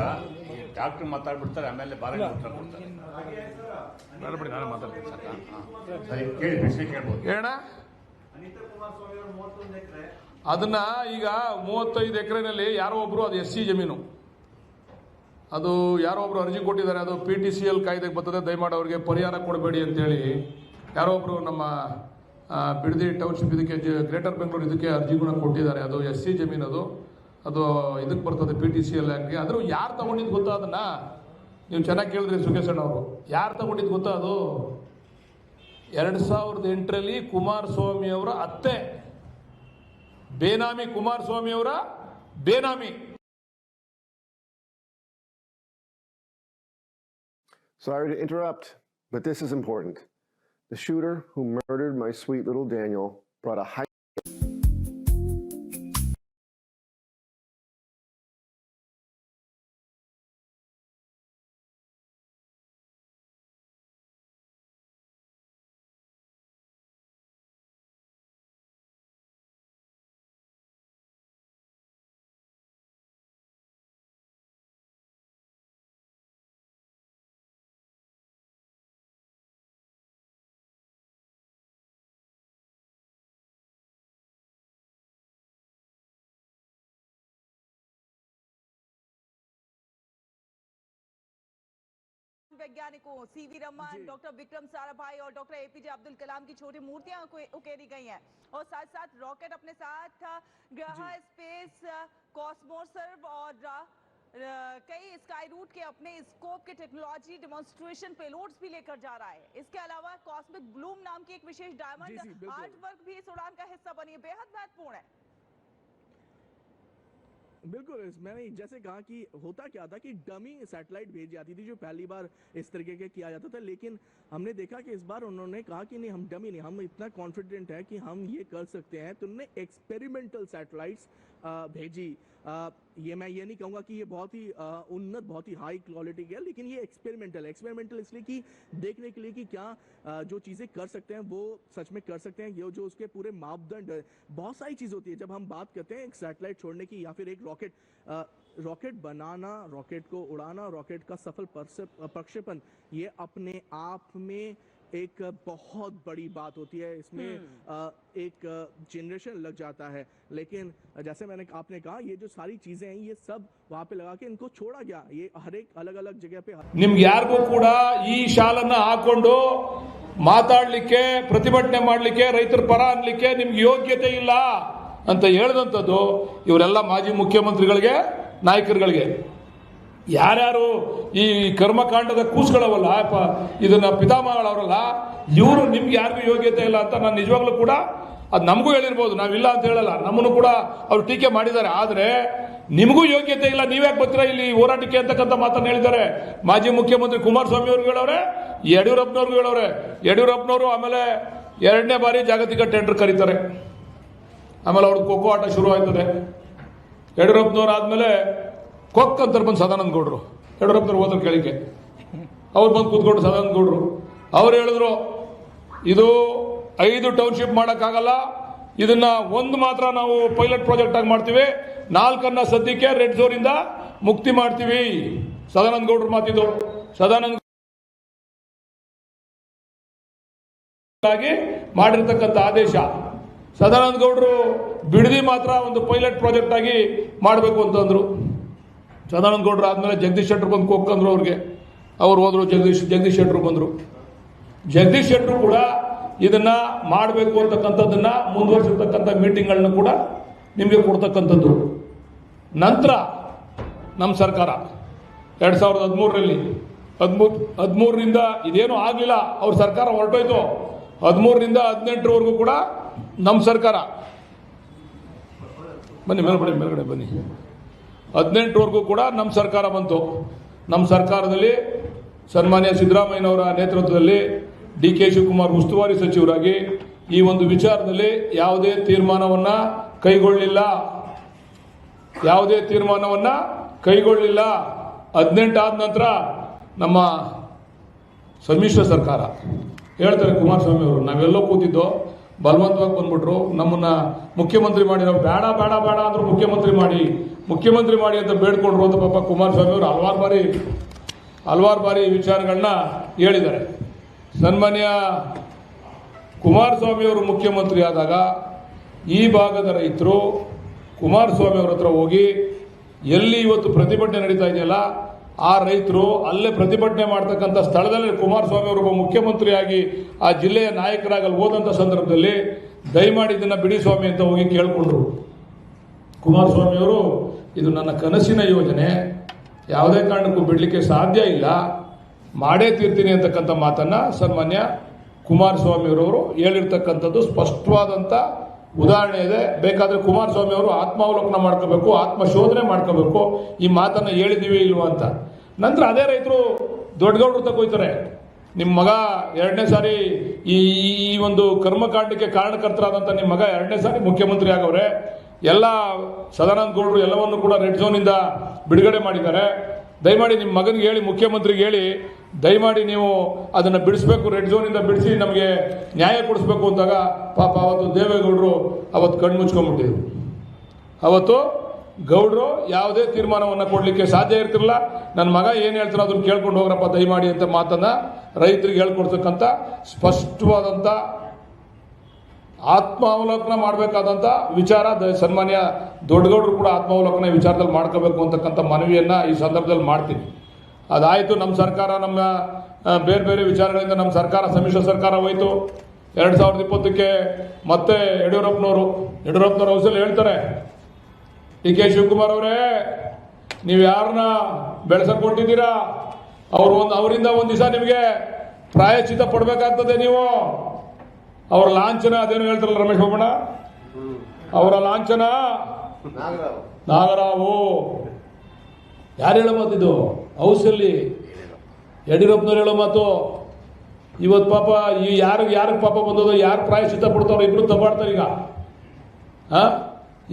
ಡಾಕ್ಟರ್ ಮಾತಾಡ್ಬಿಡ್ತಾರೆ, ಆಮೇಲೆ ಬಾಲ ಉತ್ತರ ಕೊಡ್ತಾರೆ. ನಾನು ಮಾತಾಡ್ತೀನಿ ಸಾಕ? ಸರಿ, ಕೇಳಿ, ಪ್ರಶ್ನೆ ಕೇಳ್ಬೋದು. ಹೇಳ ಅದನ್ನ ಈಗ 35 ಎಕರೆನಲ್ಲಿ ಯಾರೋ ಒಬ್ರು, ಅದು SC ಜಮೀನು, ಅದು ಯಾರೋ ಒಬ್ರು ಅರ್ಜಿ ಕೊಟ್ಟಿದ್ದಾರೆ. ಅದು PTCL ಕಾಯ್ದೆಗೆ ಬರ್ತದೆ, ದಯಮಾಡಿ ಅವ್ರಿಗೆ ಪರಿಹಾರ ಕೊಡಬೇಡಿ ಅಂತೇಳಿ ಯಾರೋ ಒಬ್ರು ನಮ್ಮ ಬಿಡದಿ ಟೌನ್ಶಿಪ್ ಇದಕ್ಕೆ ಗ್ರೇಟರ್ ಬೆಂಗಳೂರು ಇದಕ್ಕೆ ಅರ್ಜಿಗಳನ್ನ ಕೊಟ್ಟಿದ್ದಾರೆ. ಅದು SC ಜಮೀನು, ಅದು ಇದಕ್ಕೆ ಬರ್ತದೆ PTCL ಆ್ಯಕ್ಟ್ಗೆ. ಆದರೂ ಯಾರು ತಗೊಂಡಿದ್ದು ಗೊತ್ತಾ? ಅದನ್ನ ನೀವು ಚೆನ್ನಾಗಿ ಕೇಳಿದ್ರಿ ಸುಖೇಶಣ್ಣ ಅವರು. ಯಾರು ತಗೊಂಡಿದ್ದು ಗೊತ್ತಾ? ಅದು 2008ರಲ್ಲಿ ಕುಮಾರಸ್ವಾಮಿ ಅವರ ಅತ್ತೆ, ಬೇನಾಮಿ, ಕುಮಾರಸ್ವಾಮಿ ಅವರ ಬೇನಾಮಿ. Sorry to interrupt, but this is important. The shooter who murdered my sweet little Daniel brought a high वैज्ञानिकों सीवी रमन, डॉक्टर विक्रम साराभाई और डॉक्टर APJ अब्दुल कलाम की छोटी मूर्तियां उकेरी गई हैं और साथ साथ रॉकेट अपने साथ ग्रह, स्पेस, कॉस्मोसर्व और कई स्काई रूट के अपने स्कोप के टेक्नोलॉजी डेमोन्स्ट्रेशन पेलोड्स भी लेकर जा रहा है। इसके अलावा कॉस्मिक ब्लूम नाम की एक विशेष डायमंड आर्ट वर्क भी इस उड़ान का हिस्सा बनी है। बेहद महत्वपूर्ण है। बिल्कुल, मैंने जैसे कहा कि होता क्या था कि डमी सैटेलाइट भेजी जाती थी जो पहली बार इस तरीके के किया जाता था, लेकिन हमने देखा कि इस बार उन्होंने कहा कि नहीं, हम डमी नहीं, हम इतना कॉन्फिडेंट है कि हम ये कर सकते हैं। तो उन्होंने एक्सपेरिमेंटल सैटेलाइट्स भेजी। ये मैं ये नहीं कहूँगा कि ये बहुत ही उन्नत, बहुत ही हाई क्वालिटी की है, लेकिन ये एक्सपेरिमेंटल इसलिए कि देखने के लिए कि क्या जो चीज़ें कर सकते हैं वो सच में कर सकते हैं। ये जो उसके पूरे मापदंड, बहुत सारी चीज़ होती है जब हम बात करते हैं एक सैटेलाइट छोड़ने की या फिर एक रॉकेट बनाना, रॉकेट को उड़ाना, रॉकेट का सफल प्रक्षेपण, ये अपने आप में एक बहुत बड़ी बात होती है। इसमें एक जनरेशन लग जाता है, लेकिन जैसे आपने कहा ये जो सारी चीजें हैं ये सब वहां पे लगा के इनको छोड़ा गया। ये हर एक अलग अलग जगह पे ನಿಮ್ಗೆ ಯಾರಿಗೂ ಕೂಡ ಈ ಶಾಲನ್ನ ಹಾಕೊಂಡು ಮಾತಾಡ್ಲಿಕ್ಕೆ, ಪ್ರತಿಭಟನೆ ಮಾಡ್ಲಿಕ್ಕೆ, ರೈತರ ಪರ ಅನ್ಲಿಕ್ಕೆ ನಿಮ್ಗೆ ಯೋಗ್ಯತೆ ಇಲ್ಲ ಅಂತ ಹೇಳಿದಂಥದ್ದು ಇವರೆಲ್ಲ ಮಾಜಿ ಮುಖ್ಯಮಂತ್ರಿಗಳಿಗೆ, ನಾಯಕರುಗಳಿಗೆ. ಯಾರ್ಯಾರು ಈ ಕರ್ಮಕಾಂಡದ ಕೂಸ್ಗಳವಲ್ಲ, ಇದನ್ನ ಪಿತಾಮಹಗಳವರಲ್ಲ, ಇವರು ನಿಮ್ಗೆ ಯಾರಿಗೂ ಯೋಗ್ಯತೆ ಇಲ್ಲ ಅಂತ ನಾನು ನಿಜವಾಗ್ಲೂ ಕೂಡ ಅದು ನಮಗೂ ಹೇಳಿರ್ಬೋದು, ನಾವಿಲ್ಲ ಅಂತ ಹೇಳಲ್ಲ, ನಮ್ಮನ್ನು ಕೂಡ ಅವರು ಟೀಕೆ ಮಾಡಿದ್ದಾರೆ. ಆದರೆ ನಿಮಗೂ ಯೋಗ್ಯತೆ ಇಲ್ಲ, ನೀವ್ಯಾಕೆ ಬರ್ತೀರಾ ಇಲ್ಲಿ ಹೋರಾಟಕ್ಕೆ ಅಂತಕ್ಕಂಥ ಮಾತನ್ನು ಹೇಳಿದ್ದಾರೆ ಮಾಜಿ ಮುಖ್ಯಮಂತ್ರಿ ಕುಮಾರಸ್ವಾಮಿ ಅವ್ರಿಗೆ ಹೇಳವ್ರೆ, ಯಡಿಯೂರಪ್ಪನವ್ರಿಗೂ ಹೇಳವ್ರೆ. ಯಡಿಯೂರಪ್ಪನವರು ಆಮೇಲೆ 2ನೇ ಬಾರಿ ಜಾಗತಿಕ ಟೆಂಡರ್ ಕರೀತಾರೆ, ಆಮೇಲೆ ಅವ್ರದ್ದು ಖೋ ಖೋ ಆಟ ಶುರು ಆಯ್ತದೆ. ಯಡಿಯೂರಪ್ಪನವ್ರು ಆದಮೇಲೆ ಕೊಕ್ ಅಂತಾರೆ ಬಂದು ಸದಾನಂದ ಗೌಡರು. ಯಡಿಯೂರಪ್ಪನವ್ರು ಹೋದ್ರು ಕೆಳಗೆ, ಅವ್ರು ಬಂದು ಕೂತ್ಕೊಂಡು ಸದಾನಂದ ಗೌಡರು ಅವ್ರು ಹೇಳಿದ್ರು, ಇದು 5 ಟೌನ್ಶಿಪ್ ಮಾಡೋಕ್ಕಾಗಲ್ಲ, ಇದನ್ನ ಒಂದು ಮಾತ್ರ ನಾವು ಪೈಲಟ್ ಪ್ರಾಜೆಕ್ಟ್ ಆಗಿ ಮಾಡ್ತೀವಿ, 4 ಸದ್ಯಕ್ಕೆ ರೆಡ್ ಝೋನ್ ಇಂದ ಮುಕ್ತಿ ಮಾಡ್ತೀವಿ. ಸದಾನಂದ ಗೌಡರು ಮಾತಿದ್ದು. ಸದಾನಂದ ಆಗಿ ಮಾಡಿರ್ತಕ್ಕಂಥ ಆದೇಶ. ಸದಾನಂದ ಗೌಡರು ಬಿಡದಿ ಮಾತ್ರ ಒಂದು ಪೈಲಟ್ ಪ್ರಾಜೆಕ್ಟ್ ಆಗಿ ಮಾಡಬೇಕು ಅಂತಂದ್ರು. ಸದಾನಂದ ಗೌಡರು ಆದ್ಮೇಲೆ ಜಗದೀಶ್ ಶೆಟ್ಟರ್ ಬಂದು ಕೊಕ್ಕಂದ್ರು ಅವ್ರಿಗೆ. ಅವ್ರು ಹೋದ್ರು, ಜಗದೀಶ್ ಶೆಟ್ಟರು ಬಂದ್ರು. ಜಗದೀಶ್ ಶೆಟ್ಟರು ಕೂಡ ಇದನ್ನ ಮಾಡಬೇಕು ಅಂತಕ್ಕಂಥದ್ದನ್ನ ಮುಂದುವರಿಸಿರ್ತಕ್ಕಂಥ ಮೀಟಿಂಗ್ಗಳನ್ನ ಕೂಡ ನಿಮಗೆ ಕೊಡ್ತಕ್ಕಂಥದ್ದು. ನಂತರ ನಮ್ಮ ಸರ್ಕಾರ 2013ರಲ್ಲಿ 13ರಿಂದ ಇದೇನು ಆಗಲಿಲ್ಲ, ಅವ್ರ ಸರ್ಕಾರ ಹೊರಟೋಯ್ತು. 13ರಿಂದ 18ರವರೆಗೂ ಕೂಡ ನಮ್ಮ ಸರ್ಕಾರ, ಬನ್ನಿ ಮೇಲ್ಗಡೆ ಬನ್ನಿ, 18ರವರೆಗೂ ಕೂಡ ನಮ್ಮ ಸರ್ಕಾರ ಬಂತು. ನಮ್ಮ ಸರ್ಕಾರದಲ್ಲಿ ಸನ್ಮಾನ್ಯ ಸಿದ್ದರಾಮಯ್ಯನವರ ನೇತೃತ್ವದಲ್ಲಿ DK ಶಿವಕುಮಾರ್ ಉಸ್ತುವಾರಿ ಸಚಿವರಾಗಿ ಈ ಒಂದು ವಿಚಾರದಲ್ಲಿ ಯಾವುದೇ ತೀರ್ಮಾನವನ್ನ ಕೈಗೊಳ್ಳಿಲ್ಲ. 18 ಆದ ನಂತರ ನಮ್ಮ ಸಮ್ಮಿಶ್ರ ಸರ್ಕಾರ ಹೇಳ್ತಾರೆ ಕುಮಾರಸ್ವಾಮಿ ಅವರು, ನಾವೆಲ್ಲೋ ಕೂತಿದ್ದೋ ಬಲವಂತವಾಗಿ ಬಂದ್ಬಿಟ್ರು, ನಮ್ಮನ್ನ ಮುಖ್ಯಮಂತ್ರಿ ಮಾಡಿ, ನಾವು ಬೇಡ ಬೇಡ ಬೇಡ ಅಂದ್ರು ಮುಖ್ಯಮಂತ್ರಿ ಮಾಡಿ ಅಂತ ಬೇಡ್ಕೊಂಡ್ರು ಅಂತ ಪಾಪ ಕುಮಾರಸ್ವಾಮಿ ಅವರು ಹಲವಾರು ಬಾರಿ ವಿಚಾರಗಳನ್ನ ಹೇಳಿದ್ದಾರೆ. ಸನ್ಮಾನ್ಯ ಕುಮಾರಸ್ವಾಮಿ ಅವರು ಮುಖ್ಯಮಂತ್ರಿ ಆದಾಗ ಈ ಭಾಗದ ರೈತರು ಕುಮಾರಸ್ವಾಮಿ ಅವರ ಹತ್ರ ಹೋಗಿ, ಎಲ್ಲಿ ಇವತ್ತು ಪ್ರತಿಭಟನೆ ನಡೀತಾ ಇದೆಯಲ್ಲ ಆ ರೈತರು ಅಲ್ಲೇ ಪ್ರತಿಭಟನೆ ಮಾಡ್ತಕ್ಕಂಥ ಸ್ಥಳದಲ್ಲಿ ಕುಮಾರಸ್ವಾಮಿ ಅವರು ಮುಖ್ಯಮಂತ್ರಿಯಾಗಿ ಆ ಜಿಲ್ಲೆಯ ನಾಯಕರಾಗಿ ಹೋದಂಥ ಸಂದರ್ಭದಲ್ಲಿ ದಯಮಾಡಿ ಇದನ್ನ ಬಿಡಿ ಸ್ವಾಮಿ ಅಂತ ಹೋಗಿ ಕೇಳಿಕೊಂಡ್ರು. ಕುಮಾರಸ್ವಾಮಿ ಅವರು, ಇದು ನನ್ನ ಕನಸಿನ ಯೋಜನೆ, ಯಾವುದೇ ಕಾರಣಕ್ಕೂ ಬಿಡಲಿಕ್ಕೆ ಸಾಧ್ಯ ಇಲ್ಲ, ಮಾಡೇ ತೀರ್ತೀನಿ ಅಂತಕ್ಕಂಥ ಮಾತನ್ನ ಸನ್ಮಾನ್ಯ ಕುಮಾರಸ್ವಾಮಿ ಅವರು ಹೇಳಿರ್ತಕ್ಕಂಥದ್ದು ಸ್ಪಷ್ಟವಾದಂಥ ಉದಾಹರಣೆ ಇದೆ. ಬೇಕಾದ್ರೆ ಕುಮಾರಸ್ವಾಮಿ ಅವರು ಆತ್ಮಾವಲೋಕನ ಮಾಡ್ಕೋಬೇಕು, ಆತ್ಮಶೋಧನೆ ಮಾಡ್ಕೋಬೇಕು, ಈ ಮಾತನ್ನ ಹೇಳಿದೀವಿ ಇಲ್ವಾ ಅಂತ. ನಂತರ ಅದೇ ರೈತರು ದೊಡ್ಡಗೌಡರು ತಗೋಯ್ತಾರೆ, ನಿಮ್ಮ ಮಗ 2ನೇ ಸಾರಿ ಈ ಒಂದು ಕರ್ಮಕಾಂಡಕ್ಕೆ ಕಾರಣಕರ್ತರಾದಂಥ ನಿಮ್ಮ ಮಗ 2ನೇ ಸಾರಿ ಮುಖ್ಯಮಂತ್ರಿ ಆಗವ್ರೆ, ಎಲ್ಲ ಸದಾನಂದ ಗೌಡರು ಎಲ್ಲವನ್ನು ಕೂಡ ರೆಡ್ ಝೋನ್ ಇಂದ ಬಿಡುಗಡೆ ಮಾಡಿದ್ದಾರೆ, ದಯಮಾಡಿ ನಿಮ್ಮ ಮಗನಿಗೆ ಹೇಳಿ, ಮುಖ್ಯಮಂತ್ರಿಗೆ ಹೇಳಿ, ದಯಮಾಡಿ ನೀವು ಅದನ್ನು ಬಿಡಿಸ್ಬೇಕು, ರೆಡ್ ಝೋನ್ ಇಂದ ಬಿಡಿಸಿ ನಮಗೆ ನ್ಯಾಯ ಕೊಡಿಸ್ಬೇಕು ಅಂತಾಗ ಪಾಪ ಅವತ್ತು ದೇವೇಗೌಡರು ಅವತ್ತು ಕಣ್ಣು ಮುಚ್ಕೊಂಡ್ಬಿಟ್ಟಿದ್ರು. ಅವತ್ತು ಗೌಡರು ಯಾವುದೇ ತೀರ್ಮಾನವನ್ನು ಕೊಡಲಿಕ್ಕೆ ಸಾಧ್ಯ ಇರ್ತಿರಲಿಲ್ಲ. ನನ್ನ ಮಗ ಏನು ಹೇಳ್ತಾರೋ ಅದನ್ನು ಕೇಳ್ಕೊಂಡು ಹೋಗ್ರಪ್ಪ ದಯಮಾಡಿ ಅಂತ ಮಾತನ್ನ ರೈತರಿಗೆ ಹೇಳ್ಕೊಡ್ತಕ್ಕಂಥ ಸ್ಪಷ್ಟವಾದಂಥ ಆತ್ಮಾವಲೋಕನ ಮಾಡಬೇಕಾದಂಥ ವಿಚಾರ ಸನ್ಮಾನ್ಯ ದೊಡ್ಡಗೌಡರು ಕೂಡ ಆತ್ಮಾವಲೋಕನ ವಿಚಾರದಲ್ಲಿ ಮಾಡ್ಕೋಬೇಕು ಅಂತಕ್ಕಂಥ ಮನವಿಯನ್ನ ಈ ಸಂದರ್ಭದಲ್ಲಿ ಮಾಡ್ತೀನಿ. ಅದಾಯಿತು. ನಮ್ಮ ಸರ್ಕಾರ, ನಮ್ಮ ಬೇರೆ ಬೇರೆ ವಿಚಾರಗಳಿಂದ ನಮ್ಮ ಸರ್ಕಾರ, ಸಮ್ಮಿಶ್ರ ಸರ್ಕಾರ ಹೋಯಿತು. 2020ಕ್ಕೆ ಮತ್ತೆ ಯಡಿಯೂರಪ್ಪನವರು ಹೌಸಲ್ಲಿ ಹೇಳ್ತಾರೆ, DK ಶಿವಕುಮಾರ್ ಅವರೇ, ನೀವು ಯಾರನ್ನ ಬೆಳೆಸಕ್ ಕೊಟ್ಟಿದ್ದೀರಾ, ಅವರಿಂದ ಒಂದು ದಿವಸ ನಿಮಗೆ ಪ್ರಾಯಶ್ಚಿತ್ತ ಪಡಬೇಕಾಗ್ತದೆ. ನೀವು ಅವರ ಲಾಂಛನ, ಅದೇನು ಹೇಳ್ತಾರಲ್ಲ ರಮೇಶ್ ಬಾಬಣ್ಣ, ಅವರ ಲಾಂಛನ ನಾಗರಾವು. ಯಾರು ಹೇಳೋ ಮಾತಿದು? ಹೌಸಲ್ಲಿ ಯಡಿಯೂರಪ್ಪನವ್ರು ಹೇಳೋ ಮಾತು. ಇವತ್ತು ಪಾಪ ಈ ಯಾರಿಗೆ ಪಾಪ ಬಂದದೋ, ಯಾರು ಪ್ರಾಯಶ್ಚಿತ್ತ ಪಡ್ತಾರೋ ಇಬ್ರು ತಪ್ಪಾಡ್ತಾರೆ ಈಗ.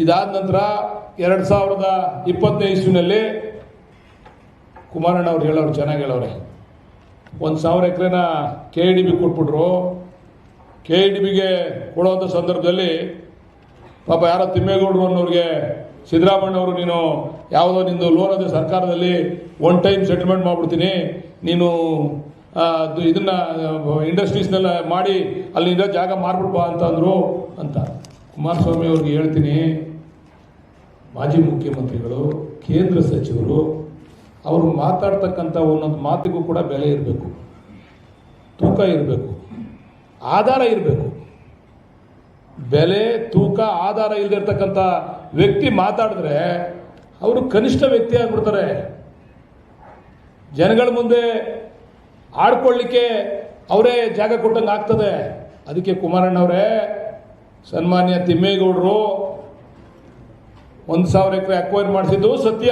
ಇದಾದ ನಂತರ 2020ನೇ ಇಸ್ವಿನಲ್ಲಿ ಕುಮಾರಣ್ಣ ಅವ್ರು ಹೇಳೋರು, ಚೆನ್ನಾಗಿ ಹೇಳವ್ರೆ, 1,000 ಎಕರೆನ KIDB ಕೊಟ್ಬಿಟ್ರು. KIDBಗೆ ಕೊಡುವಂಥ ಸಂದರ್ಭದಲ್ಲಿ ಪಾಪ ಯಾರೋ ತಿಮ್ಮೇಗೌಡರು ಅನ್ನೋರಿಗೆ ಸಿದ್ದರಾಮಯ್ಯನವರು, ನೀನು ಯಾವುದೋ ನಿಂದು ಲೋನ್ ಅದೇ ಸರ್ಕಾರದಲ್ಲಿ 1 ಟೈಮ್ ಸೆಟಲ್ಮೆಂಟ್ ಮಾಡಿಬಿಡ್ತೀನಿ, ನೀನು ಇದನ್ನ ಇಂಡಸ್ಟ್ರೀಸ್ನೆಲ್ಲ ಮಾಡಿ ಅಲ್ಲಿಂದ ಜಾಗ ಮಾರ್ಬಿಡ್ಬ ಅಂತ ಅಂದರು ಅಂತ. ಕುಮಾರಸ್ವಾಮಿ ಅವ್ರಿಗೆ ಹೇಳ್ತೀನಿ, ಮಾಜಿ ಮುಖ್ಯಮಂತ್ರಿಗಳು, ಕೇಂದ್ರ ಸಚಿವರು, ಅವರು ಮಾತಾಡ್ತಕ್ಕಂಥ ಒಂದೊಂದು ಮಾತಿಗೂ ಕೂಡ ಬೆಲೆ ಇರಬೇಕು, ತೂಕ ಇರಬೇಕು, ಆಧಾರ ಇರಬೇಕು. ಬೆಲೆ, ತೂಕ, ಆಧಾರ ಇಲ್ಲದಿರ್ತಕ್ಕಂಥ ವ್ಯಕ್ತಿ ಮಾತಾಡಿದ್ರೆ ಅವರು ಕನಿಷ್ಠ ವ್ಯಕ್ತಿ ಆಗ್ಬಿಡ್ತಾರೆ. ಜನಗಳ ಮುಂದೆ ಆಡ್ಕೊಳ್ಳಿಕ್ಕೆ ಅವರೇ ಜಾಗ ಕೊಟ್ಟಂಗೆ ಆಗ್ತದೆ. ಅದಕ್ಕೆ ಕುಮಾರಣ್ಣವರೇ, ಸನ್ಮಾನ್ಯ ತಿಮ್ಮೇಗೌಡರು 1,000 ಎಕರೆ ಅಕ್ವೈರ್ ಮಾಡಿಸಿದ್ದು ಸತ್ಯ.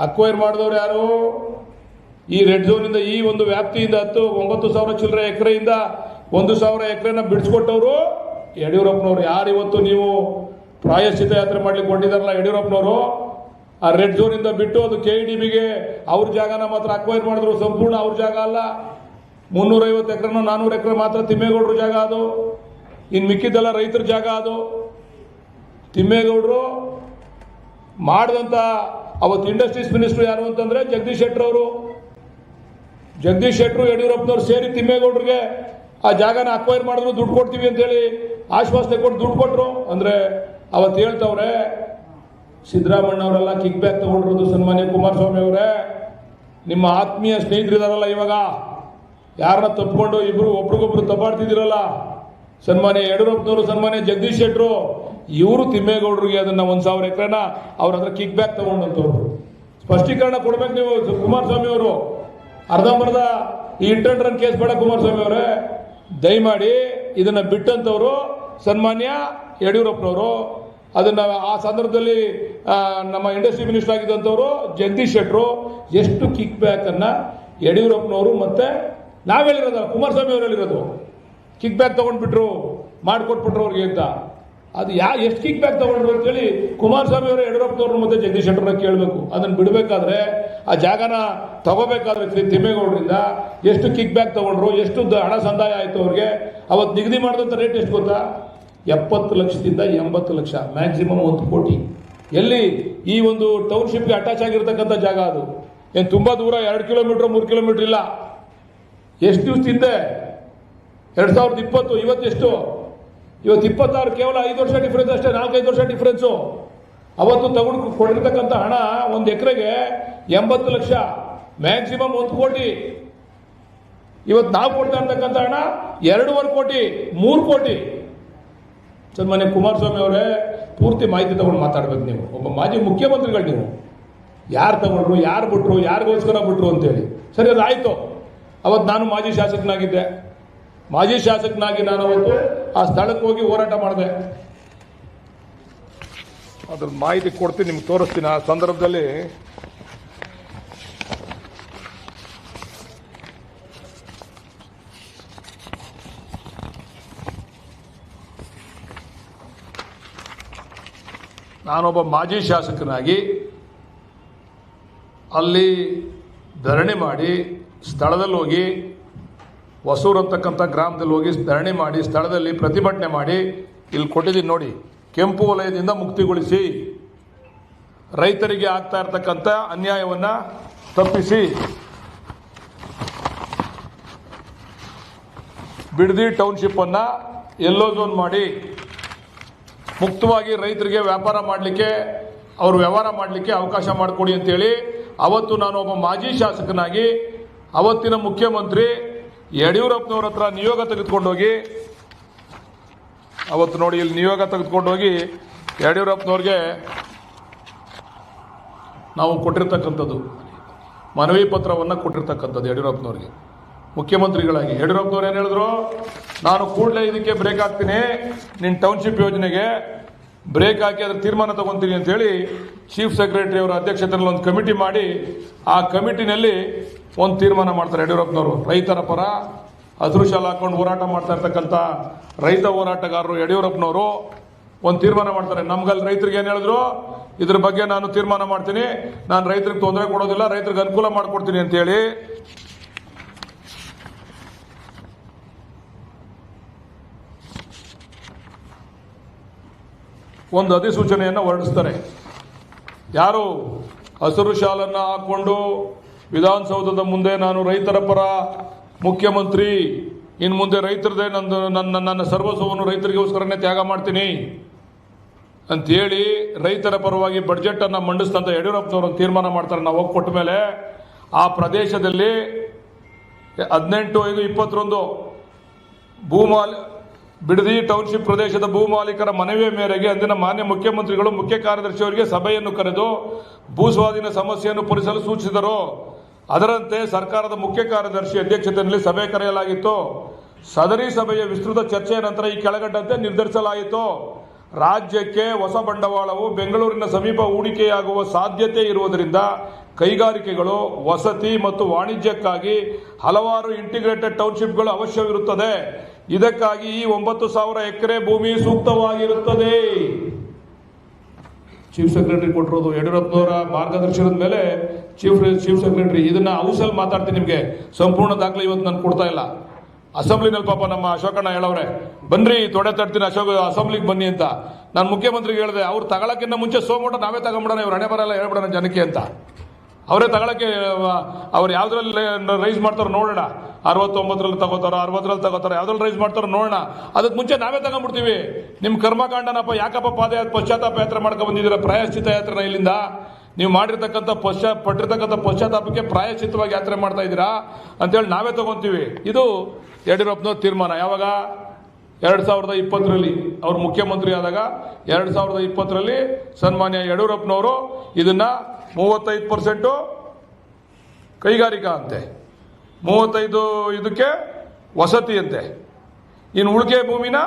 ಅಕ್ವೈರ್ ಮಾಡಿದವರು ಯಾರು? ಈ ರೆಡ್ ಝೋನಿಂದ, ಈ ಒಂದು ವ್ಯಾಪ್ತಿಯಿಂದ 9,000 ಚಿಲ್ಲರೆ ಎಕರೆಯಿಂದ 1,000 ಎಕರೆನ ಬಿಡಿಸ್ಕೊಟ್ಟವರು ಯಡಿಯೂರಪ್ಪನವರು. ಯಾರು ಇವತ್ತು ನೀವು ಪ್ರಾಯಶ್ಚಿತ ಯಾತ್ರೆ ಮಾಡ್ಲಿಕ್ಕೆ ಹೊರಟಿದಾರಲ್ಲ ಯಡಿಯೂರಪ್ಪನವರು, ಆ ರೆಡ್ ಝೋನ್ ಇಂದ ಬಿಟ್ಟು ಅದು KIDBಗೆ ಅವ್ರ ಜಾಗನ ಮಾತ್ರ ಅಕ್ವೈರ್ ಮಾಡಿದ್ರು. ಸಂಪೂರ್ಣ ಅವ್ರ ಜಾಗ ಅಲ್ಲ, 350 ಎಕರೆ 400 ಎಕರೆ ಮಾತ್ರ ತಿಮ್ಮೇಗೌಡರು ಜಾಗ ಅದು. ಇನ್ನು ಮಿಕ್ಕಿದ್ದೆಲ್ಲ ರೈತರ ಜಾಗ ಅದು. ತಿಮ್ಮೇಗೌಡರು ಮಾಡಿದಂತ ಅವತ್ತು ಇಂಡಸ್ಟ್ರೀಸ್ ಮಿನಿಸ್ಟರ್ ಯಾರು ಅಂತಂದ್ರೆ ಜಗದೀಶ್ ಶೆಟ್ಟರ್ ಅವರು. ಜಗದೀಶ್ ಶೆಟ್ಟರು ಯಡಿಯೂರಪ್ಪನವ್ರು ಸೇರಿ ತಿಮ್ಮೇಗೌಡರಿಗೆ ಆ ಜಾಗನ ಅಕ್ವೈರ್ ಮಾಡಿದ್ರು, ದುಡ್ಡು ಕೊಡ್ತೀವಿ ಅಂತೇಳಿ ಆಶ್ವಾಸನೆ ಕೊಟ್ಟು ದುಡ್ಡು ಕೊಟ್ಟರು. ಅಂದ್ರೆ ಅವತ್ತು ಹೇಳ್ತವ್ರೆ ಸಿದ್ದರಾಮಣ್ಣ ಅವರೆಲ್ಲ ಕಿಕ್ ಬ್ಯಾಕ್ ತಗೊಂಡಿರೋದು ಸನ್ಮಾನ್ಯ ಕುಮಾರಸ್ವಾಮಿ ಅವರೇ, ನಿಮ್ಮ ಆತ್ಮೀಯ ಸ್ನೇಹಿತರಿದಾರಲ್ಲ, ಇವಾಗ ಯಾರನ್ನ ತಪ್ಪಿಕೊಂಡು ಇಬ್ರು ಒಬ್ರಿಗೊಬ್ರು ತಪ್ಪಾಡ್ತಿದ್ದೀರಲ್ಲ, ಸನ್ಮಾನ್ಯ ಯಡಿಯೂರಪ್ಪನವರು, ಸನ್ಮಾನ್ಯ ಜಗದೀಶ್ ಶೆಟ್ಟರು, ಇವರು ತಿಮ್ಮೇಗೌಡರಿಗೆ ಅದನ್ನ 1000 ಎಕರೆನ ಅವ್ರ ಹತ್ರ ಕಿಕ್ ಬ್ಯಾಕ್ ತಗೊಂಡಂತವ್ರು. ಸ್ಪಷ್ಟೀಕರಣ ಕೊಡ್ಬೇಕು ನೀವು ಕುಮಾರಸ್ವಾಮಿ ಅವರು. ಅರ್ಧಂಬರ್ಧ ಈ ಹಿಟ್ ಅಂಡ್ ರನ್ ಕೇಸ್ ಬೇಡ ಕುಮಾರಸ್ವಾಮಿ ಅವರೇ, ದಯಮಾಡಿ ಇದನ್ನ ಬಿಟ್ಟಂತವ್ರು ಸನ್ಮಾನ್ಯ ಯಡಿಯೂರಪ್ಪನವರು. ಅದನ್ನ ಆ ಸಂದರ್ಭದಲ್ಲಿ ನಮ್ಮ ಇಂಡಸ್ಟ್ರಿ ಮಿನಿಸ್ಟರ್ ಆಗಿದ್ದಂಥವ್ರು ಜಗದೀಶ್ ಶೆಟ್ಟರು ಎಷ್ಟು ಕಿಕ್ ಬ್ಯಾಕ್ ಅನ್ನ ಯಡಿಯೂರಪ್ಪನವರು ಮತ್ತೆ ನಾವ್ ಹೇಳಿರೋದಲ್ಲ, ಕುಮಾರಸ್ವಾಮಿ ಅವರು ಹೇಳಿರೋದು, ಕಿಕ್ ಬ್ಯಾಕ್ ತಗೊಂಡ್ಬಿಟ್ರು, ಮಾಡಿಕೊಟ್ಬಿಟ್ರು ಅವ್ರಿಗೆ ಅಂತ. ಅದು ಎಷ್ಟು ಕಿಕ್ ಬ್ಯಾಕ್ ತಗೊಂಡ್ರು ಅಂತೇಳಿ ಕುಮಾರಸ್ವಾಮಿ ಅವರು ಯಡಿಯೂರಪ್ಪನವ್ರು ಮತ್ತೆ ಜಗದೀಶ್ ಶೆಟ್ಟರ್ನ ಕೇಳಬೇಕು. ಅದನ್ನ ಬಿಡಬೇಕಾದ್ರೆ ಆ ಜಾಗನ ತಗೋಬೇಕಾದ್ರೆ ತಿಮ್ಮೇಗೌಡರಿಂದ ಎಷ್ಟು ಕಿಕ್ ಬ್ಯಾಕ್ ತಗೊಂಡ್ರು, ಎಷ್ಟು ಹಣ ಸಂದಾಯ ಆಯ್ತು ಅವ್ರಿಗೆ. ಅವತ್ತು ನಿಗದಿ ಮಾಡಿದಂಥ ರೇಟ್ ಎಷ್ಟು ಗೊತ್ತಾ? 70 ಲಕ್ಷದಿಂದ 80 ಲಕ್ಷ, ಮ್ಯಾಕ್ಸಿಮಮ್ 1 ಕೋಟಿ. ಎಲ್ಲಿ ಈ ಒಂದು ಟೌನ್ಶಿಪ್ಗೆ ಅಟ್ಯಾಚ್ ಆಗಿರ್ತಕ್ಕಂಥ ಜಾಗ ಅದು. ಏನು ತುಂಬಾ ದೂರ 2 ಕಿಲೋಮೀಟರ್ 3 ಕಿಲೋಮೀಟರ್ ಇಲ್ಲ. ಎಷ್ಟು ದಿವಸ ಹಿಂದೆ 2020, ಇವತ್ತೆಷ್ಟು? ಇವತ್ತು 26, ಕೇವಲ 5 ವರ್ಷ ಡಿಫರೆನ್ಸ್ ಅಷ್ಟೇ, 4-5 ವರ್ಷ ಡಿಫರೆನ್ಸು. ಅವತ್ತು ತಗೊಂಡು ಕೊಟ್ಟಿರ್ತಕ್ಕಂಥ ಹಣ 1 ಎಕರೆಗೆ 80 ಲಕ್ಷ, ಮ್ಯಾಕ್ಸಿಮಮ್ 1 ಕೋಟಿ. ಇವತ್ತು ನಾವು ಕೊಡ್ತಾ ಇರ್ತಕ್ಕಂಥ ಹಣ 2.5 ಕೋಟಿ, 3 ಕೋಟಿ. ಸನ್ಮಾನ್ಯ ಕುಮಾರಸ್ವಾಮಿ ಅವರೇ, ಪೂರ್ತಿ ಮಾಹಿತಿ ತಗೊಂಡು ಮಾತಾಡ್ಬೇಕು ನೀವು. ಒಬ್ಬ ಮಾಜಿ ಮುಖ್ಯಮಂತ್ರಿಗಳು ನೀವು. ಯಾರು ತಗೊಂಡ್ರು, ಯಾರು ಬಿಟ್ರು, ಯಾರಿಗೋಸ್ಕರ ಬಿಟ್ರು ಅಂತೇಳಿ. ಸರಿ, ಅದಾಯ್ತು. ಅವತ್ತು ನಾನು ಮಾಜಿ ಶಾಸಕನಾಗಿದ್ದೆ. ಮಾಜಿ ಶಾಸಕನಾಗಿ ನಾನು ಅವತ್ತು ಆ ಸ್ಥಳಕ್ಕೆ ಹೋಗಿ ಹೋರಾಟ ಮಾಡಿದೆ. ಅದ್ರ ಮಾಹಿತಿ ಕೊಡ್ತೀನಿ, ನಿಮ್ಗೆ ತೋರಿಸ್ತೀನಿ. ಆ ಸಂದರ್ಭದಲ್ಲಿ ನಾನೊಬ್ಬ ಮಾಜಿ ಶಾಸಕನಾಗಿ ಅಲ್ಲಿ ಧರಣಿ ಮಾಡಿ, ಸ್ಥಳದಲ್ಲಿ ಹೋಗಿ, ಹೊಸೂರು ಅಂತಕ್ಕಂಥ ಗ್ರಾಮದಲ್ಲಿ ಹೋಗಿ ಧರಣಿ ಮಾಡಿ, ಸ್ಥಳದಲ್ಲಿ ಪ್ರತಿಭಟನೆ ಮಾಡಿ, ಇಲ್ಲಿ ಕೊಟ್ಟಿದ್ದೀನಿ ನೋಡಿ, ಕೆಂಪು ವಲಯದಿಂದ ಮುಕ್ತಿಗೊಳಿಸಿ, ರೈತರಿಗೆ ಆಗ್ತಾ ಇರತಕ್ಕಂಥ ಅನ್ಯಾಯವನ್ನು ತಪ್ಪಿಸಿ, ಬಿಡದಿ ಟೌನ್ಶಿಪ್ ಅನ್ನ ಯೆಲ್ಲೋ ಝೋನ್ ಮಾಡಿ ಮುಕ್ತವಾಗಿ ರೈತರಿಗೆ ವ್ಯಾಪಾರ ಮಾಡಲಿಕ್ಕೆ, ಅವರು ವ್ಯವಹಾರ ಮಾಡಲಿಕ್ಕೆ ಅವಕಾಶ ಮಾಡಿಕೊಡಿ ಅಂತೇಳಿ ಅವತ್ತು ನಾನು ಒಬ್ಬ ಮಾಜಿ ಶಾಸಕನಾಗಿ ಅವತ್ತಿನ ಮುಖ್ಯಮಂತ್ರಿ ಯಡಿಯೂರಪ್ಪನವ್ರ ಹತ್ರ ನಿಯೋಗ ತೆಗೆದುಕೊಂಡೋಗಿ, ಅವತ್ತು ನೋಡಿ ಇಲ್ಲಿ ನಿಯೋಗ ತೆಗೆದುಕೊಂಡೋಗಿ ಯಡಿಯೂರಪ್ಪನವ್ರಿಗೆ ನಾವು ಕೊಟ್ಟಿರ್ತಕ್ಕಂಥದ್ದು ಮನವಿ ಪತ್ರವನ್ನು ಕೊಟ್ಟಿರ್ತಕ್ಕಂಥದ್ದು ಯಡಿಯೂರಪ್ಪನವ್ರಿಗೆ ಮುಖ್ಯಮಂತ್ರಿಗಳಾಗಿ. ಯಡಿಯೂರಪ್ಪನವ್ರು ಏನು ಹೇಳಿದ್ರು, ನಾನು ಕೂಡಲೇ ಇದಕ್ಕೆ ಬ್ರೇಕ್ ಹಾಕ್ತೀನಿ, ನಿನ್ನ ಟೌನ್ಶಿಪ್ ಯೋಜನೆಗೆ ಬ್ರೇಕ್ ಹಾಕಿ ಅದ್ರ ತೀರ್ಮಾನ ತಗೊಂತೀನಿ ಅಂತೇಳಿ ಚೀಫ್ ಸೆಕ್ರೆಟರಿ ಅವರ ಅಧ್ಯಕ್ಷತೆಯಲ್ಲಿ ಒಂದು ಕಮಿಟಿ ಮಾಡಿ, ಆ ಕಮಿಟಿನಲ್ಲಿ ಒಂದು ತೀರ್ಮಾನ ಮಾಡ್ತಾರೆ ಯಡಿಯೂರಪ್ಪನವರು. ರೈತರ ಪರ ಹಸಿರು ಶಾಲೆ ಹಾಕೊಂಡು ಹೋರಾಟ ಮಾಡ್ತಾ ಇರ್ತಕ್ಕಂಥ ರೈತ ಹೋರಾಟಗಾರರು ಯಡಿಯೂರಪ್ಪನವರು ಒಂದು ತೀರ್ಮಾನ ಮಾಡ್ತಾರೆ. ನಮ್ಗಲ್ಲಿ ರೈತರಿಗೆ ಏನು ಹೇಳಿದ್ರು, ಇದ್ರ ಬಗ್ಗೆ ನಾನು ತೀರ್ಮಾನ ಮಾಡ್ತೀನಿ, ನಾನು ರೈತರಿಗೆ ತೊಂದರೆ ಕೊಡೋದಿಲ್ಲ, ರೈತರಿಗೆ ಅನುಕೂಲ ಮಾಡಿಕೊಡ್ತೀನಿ ಅಂತೇಳಿ ಒಂದು ಅಧಿಸೂಚನೆಯನ್ನು ಹೊರಡಿಸ್ತಾರೆ. ಯಾರು ಹಸಿರು ಶಾಲನ್ನು ಹಾಕೊಂಡು ವಿಧಾನಸೌಧದ ಮುಂದೆ ನಾನು ರೈತರ ಪರ ಮುಖ್ಯಮಂತ್ರಿ, ಇನ್ನು ಮುಂದೆ ರೈತರದೇ ನನ್ನ ಸರ್ವಸ್ವವನ್ನು ರೈತರಿಗೋಸ್ಕರನೇ ತ್ಯಾಗ ಮಾಡ್ತೀನಿ ಅಂತೇಳಿ ರೈತರ ಪರವಾಗಿ ಬಡ್ಜೆಟನ್ನು ಮಂಡಿಸ್ತಂತ ಯಡಿಯೂರಪ್ಪನವರು ಒಂದು ತೀರ್ಮಾನ ಮಾಡ್ತಾರೆ. ನಾವು ಹೋಗಿ ಕೊಟ್ಟ ಮೇಲೆ ಆ ಪ್ರದೇಶದಲ್ಲಿ 18/5/21 ಬಿಡದಿ ಟೌನ್ಶಿಪ್ ಪ್ರದೇಶದ ಭೂ ಮಾಲೀಕರ ಮನವಿಯ ಮೇರೆಗೆ ಅಂದಿನ ಮಾನ್ಯ ಮುಖ್ಯಮಂತ್ರಿಗಳು ಮುಖ್ಯ ಕಾರ್ಯದರ್ಶಿಯವರಿಗೆ ಸಭೆಯನ್ನು ಕರೆದು ಭೂ ಸ್ವಾಧೀನ ಸಮಸ್ಯೆಯನ್ನು ಪರಿಹರಿಸಲು ಸೂಚಿಸಿದರು. ಅದರಂತೆ ಸರ್ಕಾರದ ಮುಖ್ಯ ಕಾರ್ಯದರ್ಶಿ ಅಧ್ಯಕ್ಷತೆಯಲ್ಲಿ ಸಭೆ ಕರೆಯಲಾಗಿತ್ತು. ಸದರಿ ಸಭೆಯ ವಿಸ್ತೃತ ಚರ್ಚೆಯ ನಂತರ ಈ ಕೆಳಗಂಡಂತೆ ನಿರ್ಧರಿಸಲಾಯಿತು. ರಾಜ್ಯಕ್ಕೆ ಹೊಸ ಬಂಡವಾಳವು ಬೆಂಗಳೂರಿನ ಸಮೀಪ ಹೂಡಿಕೆಯಾಗುವ ಸಾಧ್ಯತೆ ಇರುವುದರಿಂದ ಕೈಗಾರಿಕೆಗಳು, ವಸತಿ ಮತ್ತು ವಾಣಿಜ್ಯಕ್ಕಾಗಿ ಹಲವಾರು ಇಂಟಿಗ್ರೇಟೆಡ್ ಟೌನ್ಶಿಪ್ಗಳು ಅವಶ್ಯವಿರುತ್ತದೆ. ಇದಕ್ಕಾಗಿ ಈ 9,000 ಎಕರೆ ಭೂಮಿ ಸೂಕ್ತವಾಗಿರುತ್ತದೆ. ಚೀಫ್ ಸೆಕ್ರೆಟರಿ ಕೊಟ್ಟಿರೋದು ಯಡಿಯೂರಪ್ಪನವರ ಮಾರ್ಗದರ್ಶನದ ಮೇಲೆ ಚೀಫ್ ಸೆಕ್ರೆಟರಿ. ಇದನ್ನ ಹೌಸಲ್ಲಿ ಮಾತಾಡ್ತೀನಿ, ನಿಮಗೆ ಸಂಪೂರ್ಣ ದಾಖಲೆ ಇವತ್ತು ನಾನು ಕೊಡ್ತಾ ಇಲ್ಲ. ಅಸೆಂಬ್ಲಿನಲ್ಲಿ ಪಾಪ ನಮ್ಮ ಅಶೋಕಣ್ಣ ಹೇಳವ್ರೆ, ಬನ್ರಿ ತೊಡೆ ತಡ್ತೀನಿ ಅಸೆಂಬ್ಲಿಗೆ ಬನ್ನಿ ಅಂತ. ನಾನು ಮುಖ್ಯಮಂತ್ರಿಗೆ ಹೇಳಿದೆ, ಅವ್ರು ತಗೊಳಕ್ಕಿಂತ ಮುಂಚೆ ಸೋಮೋಟ ನಾವೇ ತಗೊಂಬಿಡೋಣ, ಇವ್ರು ಹಣೆ ಬರಲ್ಲ ಹೇಳ್ಬಿಡೋಣ ಜನಕ್ಕೆ ಅಂತ. ಅವರೇ ತಗೊಳಕ್ಕೆ ಅವ್ರು ಯಾವ್ದ್ರಲ್ಲಿ ರೈಸ್ ಮಾಡ್ತಾರೋ ನೋಡೋಣ. 69ರಲ್ಲಿ ತಗೋತಾರೋ 60ರಲ್ಲಿ ತಗೋತಾರೋ ಯಾವ್ದ್ರಲ್ಲಿ ರೈಸ್ ಮಾಡ್ತಾರೋ ನೋಡೋಣ. ಅದಕ್ಕೆ ಮುಂಚೆ ನಾವೇ ತಗೊಂಡ್ಬಿಡ್ತೀವಿ. ನಿಮ್ಮ ಕರ್ಮಕಾಂಡನಪ್ಪ ಯಾಕಪ್ಪ ಪಶ್ಚಾತ್ತಾಪ ಯಾತ್ರೆ ಮಾಡ್ಕೊಂಡು ಬಂದಿದ್ದೀರಾ, ಪ್ರಾಯಶ್ಚಿತ ಯಾತ್ರೆನ ಇಲ್ಲಿಂದ ನೀವು ಮಾಡಿರ್ತಕ್ಕಂಥ ಪಟ್ಟಿರ್ತಕ್ಕಂಥ ಪಶ್ಚಾತ್ತಾಪಕ್ಕೆ ಪ್ರಾಯಶ್ಚಿತವಾಗಿ ಯಾತ್ರೆ ಮಾಡ್ತಾ ಇದ್ದೀರಾ ಅಂತೇಳಿ ನಾವೇ ತಗೊಂತೀವಿ. ಇದು ಯಡಿಯೂರಪ್ಪನವ್ರ ತೀರ್ಮಾನ. ಯಾವಾಗ 2020ರಲ್ಲಿ ಅವ್ರು ಮುಖ್ಯಮಂತ್ರಿ ಆದಾಗ 2020ರಲ್ಲಿ ಸನ್ಮಾನ್ಯ ಯಡಿಯೂರಪ್ಪನವರು ಇದನ್ನ 35% ಕೈಗಾರಿಕಾ ಅಂತೆ, 35 ಇದಕ್ಕೆ ವಸತಿ ಅಂತೆ, ಇನ್ನು ಉಳಿಕೆ ಭೂಮಿನ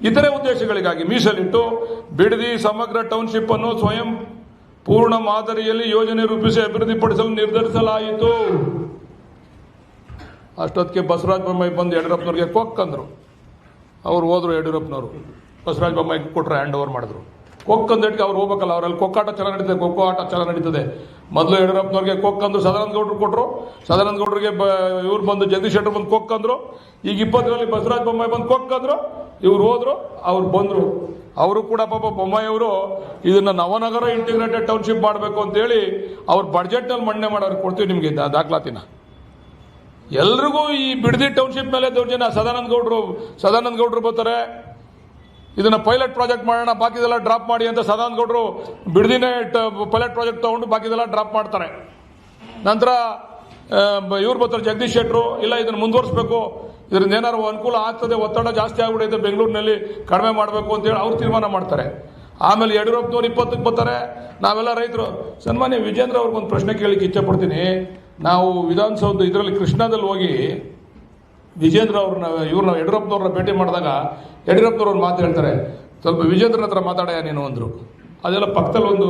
ಇತರೆ ಉದ್ದೇಶಗಳಿಗಾಗಿ ಮೀಸಲಿಟ್ಟು ಬಿಡದಿ ಸಮಗ್ರ ಟೌನ್ಶಿಪ್ ಅನ್ನು ಸ್ವಯಂ ಪೂರ್ಣ ಮಾದರಿಯಲ್ಲಿ ಯೋಜನೆ ರೂಪಿಸಿ ಅಭಿವೃದ್ಧಿಪಡಿಸಲು ನಿರ್ಧರಿಸಲಾಯಿತು. ಅಷ್ಟೊತ್ತಿಗೆ ಬಸವರಾಜ ಬೊಮ್ಮಾಯಿ ಬಂದು ಯಡಿಯೂರಪ್ಪನವ್ರಿಗೆ ಕೊಕ್ಕಂದ್ರು. ಅವ್ರು ಹೋದ್ರು ಯಡಿಯೂರಪ್ಪನವರು, ಬಸವರಾಜ ಬೊಮ್ಮಾಯಿ ಕೊಟ್ಟರೆ ಹ್ಯಾಂಡ್ ಓವರ್ ಮಾಡಿದ್ರು. ಕೊಕ್ಕಂದಟ್ಟಿಗೆ ಅವ್ರು ಹೋಗ್ಬೇಕಲ್ಲ, ಅವರಲ್ಲಿ ಕೊಕ್ಕಾಟ ಚೆನ್ನಾಗಿ ನಡೀತದೆ, ಖೋಖೋ ಆಟ ಚೆನ್ನಾಗಿ ನಡೀತದೆ. ಮೊದಲು ಯಡಿಯೂರಪ್ಪನವ್ರಿಗೆ ಕೊಕ್ಕಂದ್ರು, ಸದಾನಂದ ಗೌಡರು ಕೊಟ್ಟರು, ಸದಾನಂದ ಗೌಡರಿಗೆ ಇವ್ರು ಬಂದು ಜಗದೀಶ್ ಶೆಟ್ಟರ್ ಬಂದು ಕೊಕ್ಕಂದ್ರು. ಈಗ 20ರಲ್ಲಿ ಬಸವರಾಜ ಬೊಮ್ಮಾಯಿ ಬಂದು ಕೊಕ್ಕಂದ್ರು, ಇವ್ರು ಹೋದ್ರು, ಅವ್ರು ಬಂದರು. ಅವರು ಕೂಡ ಪಾಪ ಬೊಮ್ಮಾಯಿ ಅವರು ಇದನ್ನ ನವನಗರ ಇಂಟಿಗ್ರೇಟೆಡ್ ಟೌನ್ಶಿಪ್ ಮಾಡಬೇಕು ಅಂತೇಳಿ ಅವ್ರ ಬಡ್ಜೆಟ್ನಲ್ಲಿ ಮಂಡನೆ ಮಾಡೋರು. ಕೊಡ್ತೀವಿ ನಿಮಗೆ ದಾಖಲಾತಿನ. ಎಲ್ರಿಗೂ ಈ ಬಿಡದಿ ಟೌನ್ಶಿಪ್ ಮೇಲೆ ದೌರ್ಜನ್ಯ. ಸದಾನಂದ ಗೌಡರು ಬರ್ತಾರೆ, ಇದನ್ನ ಪೈಲಟ್ ಪ್ರಾಜೆಕ್ಟ್ ಮಾಡೋಣ, ಬಾಕಿದೆಲ್ಲ ಡ್ರಾಪ್ ಮಾಡಿ ಅಂತ ಸದಾನಂದ ಗೌಡರು ಬಿಡದಿನೇ ಪೈಲಟ್ ಪ್ರಾಜೆಕ್ಟ್ ತಗೊಂಡು ಬಾಕಿದೆಲ್ಲ ಡ್ರಾಪ್ ಮಾಡ್ತಾರೆ. ನಂತರ ಇವ್ರು ಬರ್ತಾರೆ ಜಗದೀಶ್ ಶೆಟ್ಟರು, ಇಲ್ಲ ಇದನ್ನು ಮುಂದುವರಿಸಬೇಕು, ಇದರಿಂದ ಏನಾದ್ರು ಅನುಕೂಲ ಆಗ್ತದೆ, ಒತ್ತಡ ಜಾಸ್ತಿ ಆಗ್ಬಿಡೈತೆ ಬೆಂಗಳೂರಿನಲ್ಲಿ, ಕಡಿಮೆ ಮಾಡಬೇಕು ಅಂತೇಳಿ ಅವ್ರು ತೀರ್ಮಾನ ಮಾಡ್ತಾರೆ. ಆಮೇಲೆ ಯಡಿಯೂರಪ್ಪನವ್ರು 20ಕ್ಕೆ ಬರ್ತಾರೆ, ನಾವೆಲ್ಲ ರೈತರು. ಸನ್ಮಾನ್ಯ ವಿಜೇಂದ್ರ ಅವ್ರಿಗೊಂದು ಪ್ರಶ್ನೆ ಕೇಳಲಿಕ್ಕೆ ಇಚ್ಛೆ ಪಡ್ತೀನಿ. ನಾವು ವಿಧಾನಸೌಧ ಇದರಲ್ಲಿ ಕೃಷ್ಣಾದಲ್ಲಿ ಹೋಗಿ ವಿಜೇಂದ್ರ ಅವ್ರನ್ನ ಯಡಿಯೂರಪ್ಪನವ್ರನ್ನ ಭೇಟಿ ಮಾಡಿದಾಗ ಯಡಿಯೂರಪ್ಪನವ್ರು ಮಾತು ಹೇಳ್ತಾರೆ, ಸ್ವಲ್ಪ ವಿಜೇಂದ್ರನ ಹತ್ರ ಮಾತಾಡಯ್ಯ ನೀನು ಅಂದರು. ಅದೆಲ್ಲ ಪಕ್ಕದಲ್ಲಿ ಒಂದು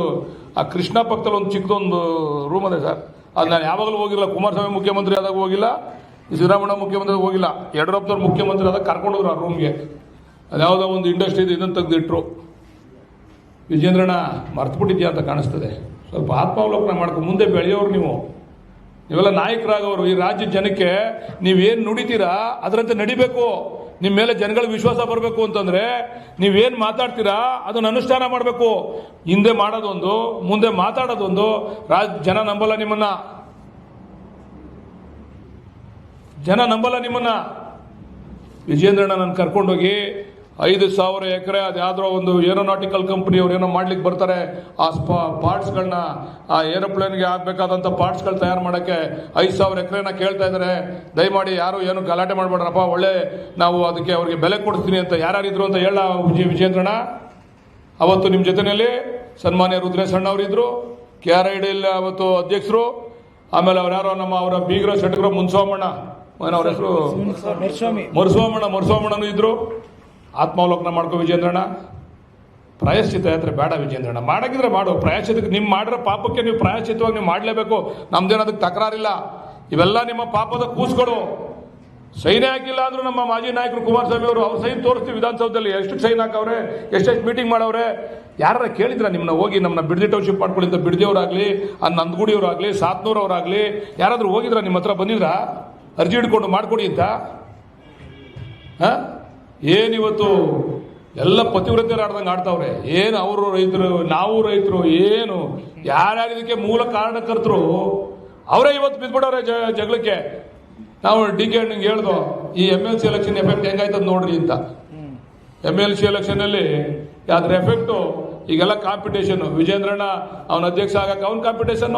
ಆ ಕೃಷ್ಣ ಪಕ್ಕದಲ್ಲಿ ಒಂದು ಚಿಕ್ಕದೊಂದು ರೂಮ್ ಇದೆ ಸರ್. ಅದು ನಾನು ಯಾವಾಗಲೂ ಹೋಗಿಲ್ಲ. ಕುಮಾರಸ್ವಾಮಿ ಮುಖ್ಯಮಂತ್ರಿ ಆದಾಗ ಹೋಗಿಲ್ಲ, ಸಿದ್ದರಾಮಯ್ಯ ಮುಖ್ಯಮಂತ್ರಿ ಹೋಗಿಲ್ಲ. ಯಡಿಯೂರಪ್ಪನವ್ರು ಮುಖ್ಯಮಂತ್ರಿ ಆದಾಗ ಕರ್ಕೊಂಡೋದ್ರು ಆ ರೂಮ್ಗೆ. ಅದ್ಯಾವುದೋ ಒಂದು ಇಂಡಸ್ಟ್ರಿ ಇದೆ, ಇದನ್ನು ತೆಗೆದಿಟ್ರು. ವಿಜೇಂದ್ರಣ್ಣ ಮರ್ತುಬಿಟ್ಟಿದ್ಯಾ ಅಂತ ಕಾಣಿಸ್ತದೆ. ಸ್ವಲ್ಪ ಆತ್ಮಾವಲೋಕನ ಮಾಡ್ಕೊಂಡು ಮುಂದೆ ಬೆಳೆಯೋರು ನೀವೆಲ್ಲ ನಾಯಕರಾಗವರು. ಈ ರಾಜ್ಯ ಜನಕ್ಕೆ ನೀವೇನು ನುಡಿತೀರಾ ಅದರಂತೆ ನಡಿಬೇಕು. ನಿಮ್ಮ ಮೇಲೆ ಜನಗಳಿಗೆ ವಿಶ್ವಾಸ ಬರಬೇಕು ಅಂತಂದ್ರೆ ನೀವೇನು ಮಾತಾಡ್ತೀರಾ ಅದನ್ನು ಅನುಷ್ಠಾನ ಮಾಡಬೇಕು. ಹಿಂದೆ ಮಾಡೋದೊಂದು, ಮುಂದೆ ಮಾತಾಡೋದೊಂದು. ಜನ ನಂಬಲ್ಲ ನಿಮ್ಮನ್ನ. ವಿಜೇಂದ್ರಣ್ಣ ನಾನು ಕರ್ಕೊಂಡೋಗಿ 5,000 ಎಕರೆ ಅದ್ಯಾವುದೋ ಒಂದು ಏರೋನಾಟಿಕಲ್ ಕಂಪನಿ ಅವ್ರು ಏನೋ ಮಾಡ್ಲಿಕ್ಕೆ ಬರ್ತಾರೆ. ಆ ಪಾರ್ಟ್ಸ್ಗಳನ್ನ, ಆ ಏರೋಪ್ಲೇನ್ಗೆ ಆಗಬೇಕಾದಂಥ ಪಾರ್ಟ್ಸ್ಗಳು ತಯಾರು ಮಾಡೋಕ್ಕೆ 5,000 ಎಕರೆನ ಕೇಳ್ತಾ ಇದ್ದಾರೆ. ದಯಮಾಡಿ ಯಾರು ಏನು ಗಲಾಟೆ ಮಾಡಬೇಡ್ರಪ್ಪ, ಒಳ್ಳೆ ನಾವು ಅದಕ್ಕೆ ಅವ್ರಿಗೆ ಬೆಲೆ ಕೊಡ್ತೀನಿ ಅಂತ ಯಾರ್ಯಾರಿದ್ರು ಅಂತ ಹೇಳ ವಿಜೇಂದ್ರಣ್ಣ. ಅವತ್ತು ನಿಮ್ಮ ಜೊತೆಯಲ್ಲಿ ಸನ್ಮಾನ್ಯ ರುದ್ರೇಶಣ್ಣ ಅವರಿದ್ರು, KRIDL ಅವತ್ತು ಅಧ್ಯಕ್ಷರು. ಆಮೇಲೆ ಅವ್ರು ಯಾರೋ ಅವರ ಬೀಗರ ಶೆಟ್ಗರ ಮುನ್ಸ್ವಾಮಣ್ಣ, ಅವ್ರ ಹೆಸರು ಮರುಸ್ವಾಮಣ್ಣನೂ ಇದ್ರು. ಆತ್ಮಾವಲೋಕನ ಮಾಡ್ಕೋ ವಿಜೇಂದ್ರಣ್ಣ. ಪ್ರಾಯಶ್ಚಿತ ಯಾತ್ರೆ ಬೇಡ ವಿಜೇಂದ್ರಣ್ಣ. ಮಾಡಾಕಿದ್ರೆ ಮಾಡು. ಪ್ರಾಯಶ್ಚಿತಕ್ಕೆ ನಿಮ್ಮ ಮಾಡಿರೋ ಪಾಪಕ್ಕೆ ನೀವು ಪ್ರಾಯಶ್ಚಿತವಾಗಿ ನೀವು ಮಾಡಲೇಬೇಕು. ನಮ್ದೇನು ಅದಕ್ಕೆ ತಕರಾರಿಲ್ಲ. ಇವೆಲ್ಲ ನಿಮ್ಮ ಪಾಪದ ಕೂಸ್ಗಳು. ಸೈನ್ ಹಾಕಿಲ್ಲ ಅಂದ್ರೂ ನಮ್ಮ ಮಾಜಿ ನಾಯಕರು ಕುಮಾರಸ್ವಾಮಿ ಅವರು ಅವ್ರ ಸೈನ್ ತೋರಿಸ್ತೀವಿ ವಿಧಾನಸೌಧದಲ್ಲಿ. ಎಷ್ಟು ಸೈನ್ ಹಾಕವ್ರೆ, ಎಷ್ಟೆಷ್ಟು ಮೀಟಿಂಗ್ ಮಾಡವ್ರೆ. ಯಾರ ಕೇಳಿದ್ರ ನಿಮ್ಮನ್ನ ಹೋಗಿ ನಮ್ಮನ್ನ ಬಿಡದಿ ಟೌನ್ಶಿಪ್ ಮಾಡ್ಕೊಳ್ಳಿ ಅಂತ? ಬಿಡದಿಯವರಾಗಲಿ, ನಂದಗುಡಿಯವರಾಗಲಿ, ಸಾತ್ನೂರವರಾಗಲಿ ಯಾರಾದರೂ ಹೋಗಿದ್ರ? ನಿಮ್ಮ ಹತ್ರ ಬಂದಿದ್ರಾ ಅರ್ಜಿ ಹಿಡ್ಕೊಂಡು ಮಾಡ್ಕೊಡಿ ಅಂತ? ಏನಿವತ್ತು ಎಲ್ಲ ಪತಿವ್ರತೆಯರು ಆಡ್ದಂಗೆ ಆಡ್ತಾವ್ರೆ. ಏನು ಅವರು ರೈತರು, ನಾವು ರೈತರು, ಏನು ಯಾರ್ಯಾರಿದಕ್ಕೆ ಮೂಲ ಕಾರಣಕರ್ತರು ಅವರೇ ಇವತ್ತು ಬಿದ್ಬಿಡವ್ರೆ ಜಗಳಕ್ಕೆ. ನಾವು DK ನಿಂಗೆ ಹೇಳ್ದೋ ಈ MLC ಎಲೆಕ್ಷನ್ ಎಫೆಕ್ಟ್ ಹೆಂಗಾಯ್ತದ ನೋಡ್ರಿ ಅಂತ. MLC ಎಲೆಕ್ಷನ್ ಅಲ್ಲಿ ಅದ್ರ ಎಫೆಕ್ಟು ಈಗೆಲ್ಲ ಕಾಂಪಿಟೇಷನ್. ವಿಜೇಂದ್ರಣ್ಣ ಅವನ ಅಧ್ಯಕ್ಷ ಆಗಕ್ಕೆ ಅವನ ಕಾಂಪಿಟೇಷನ್,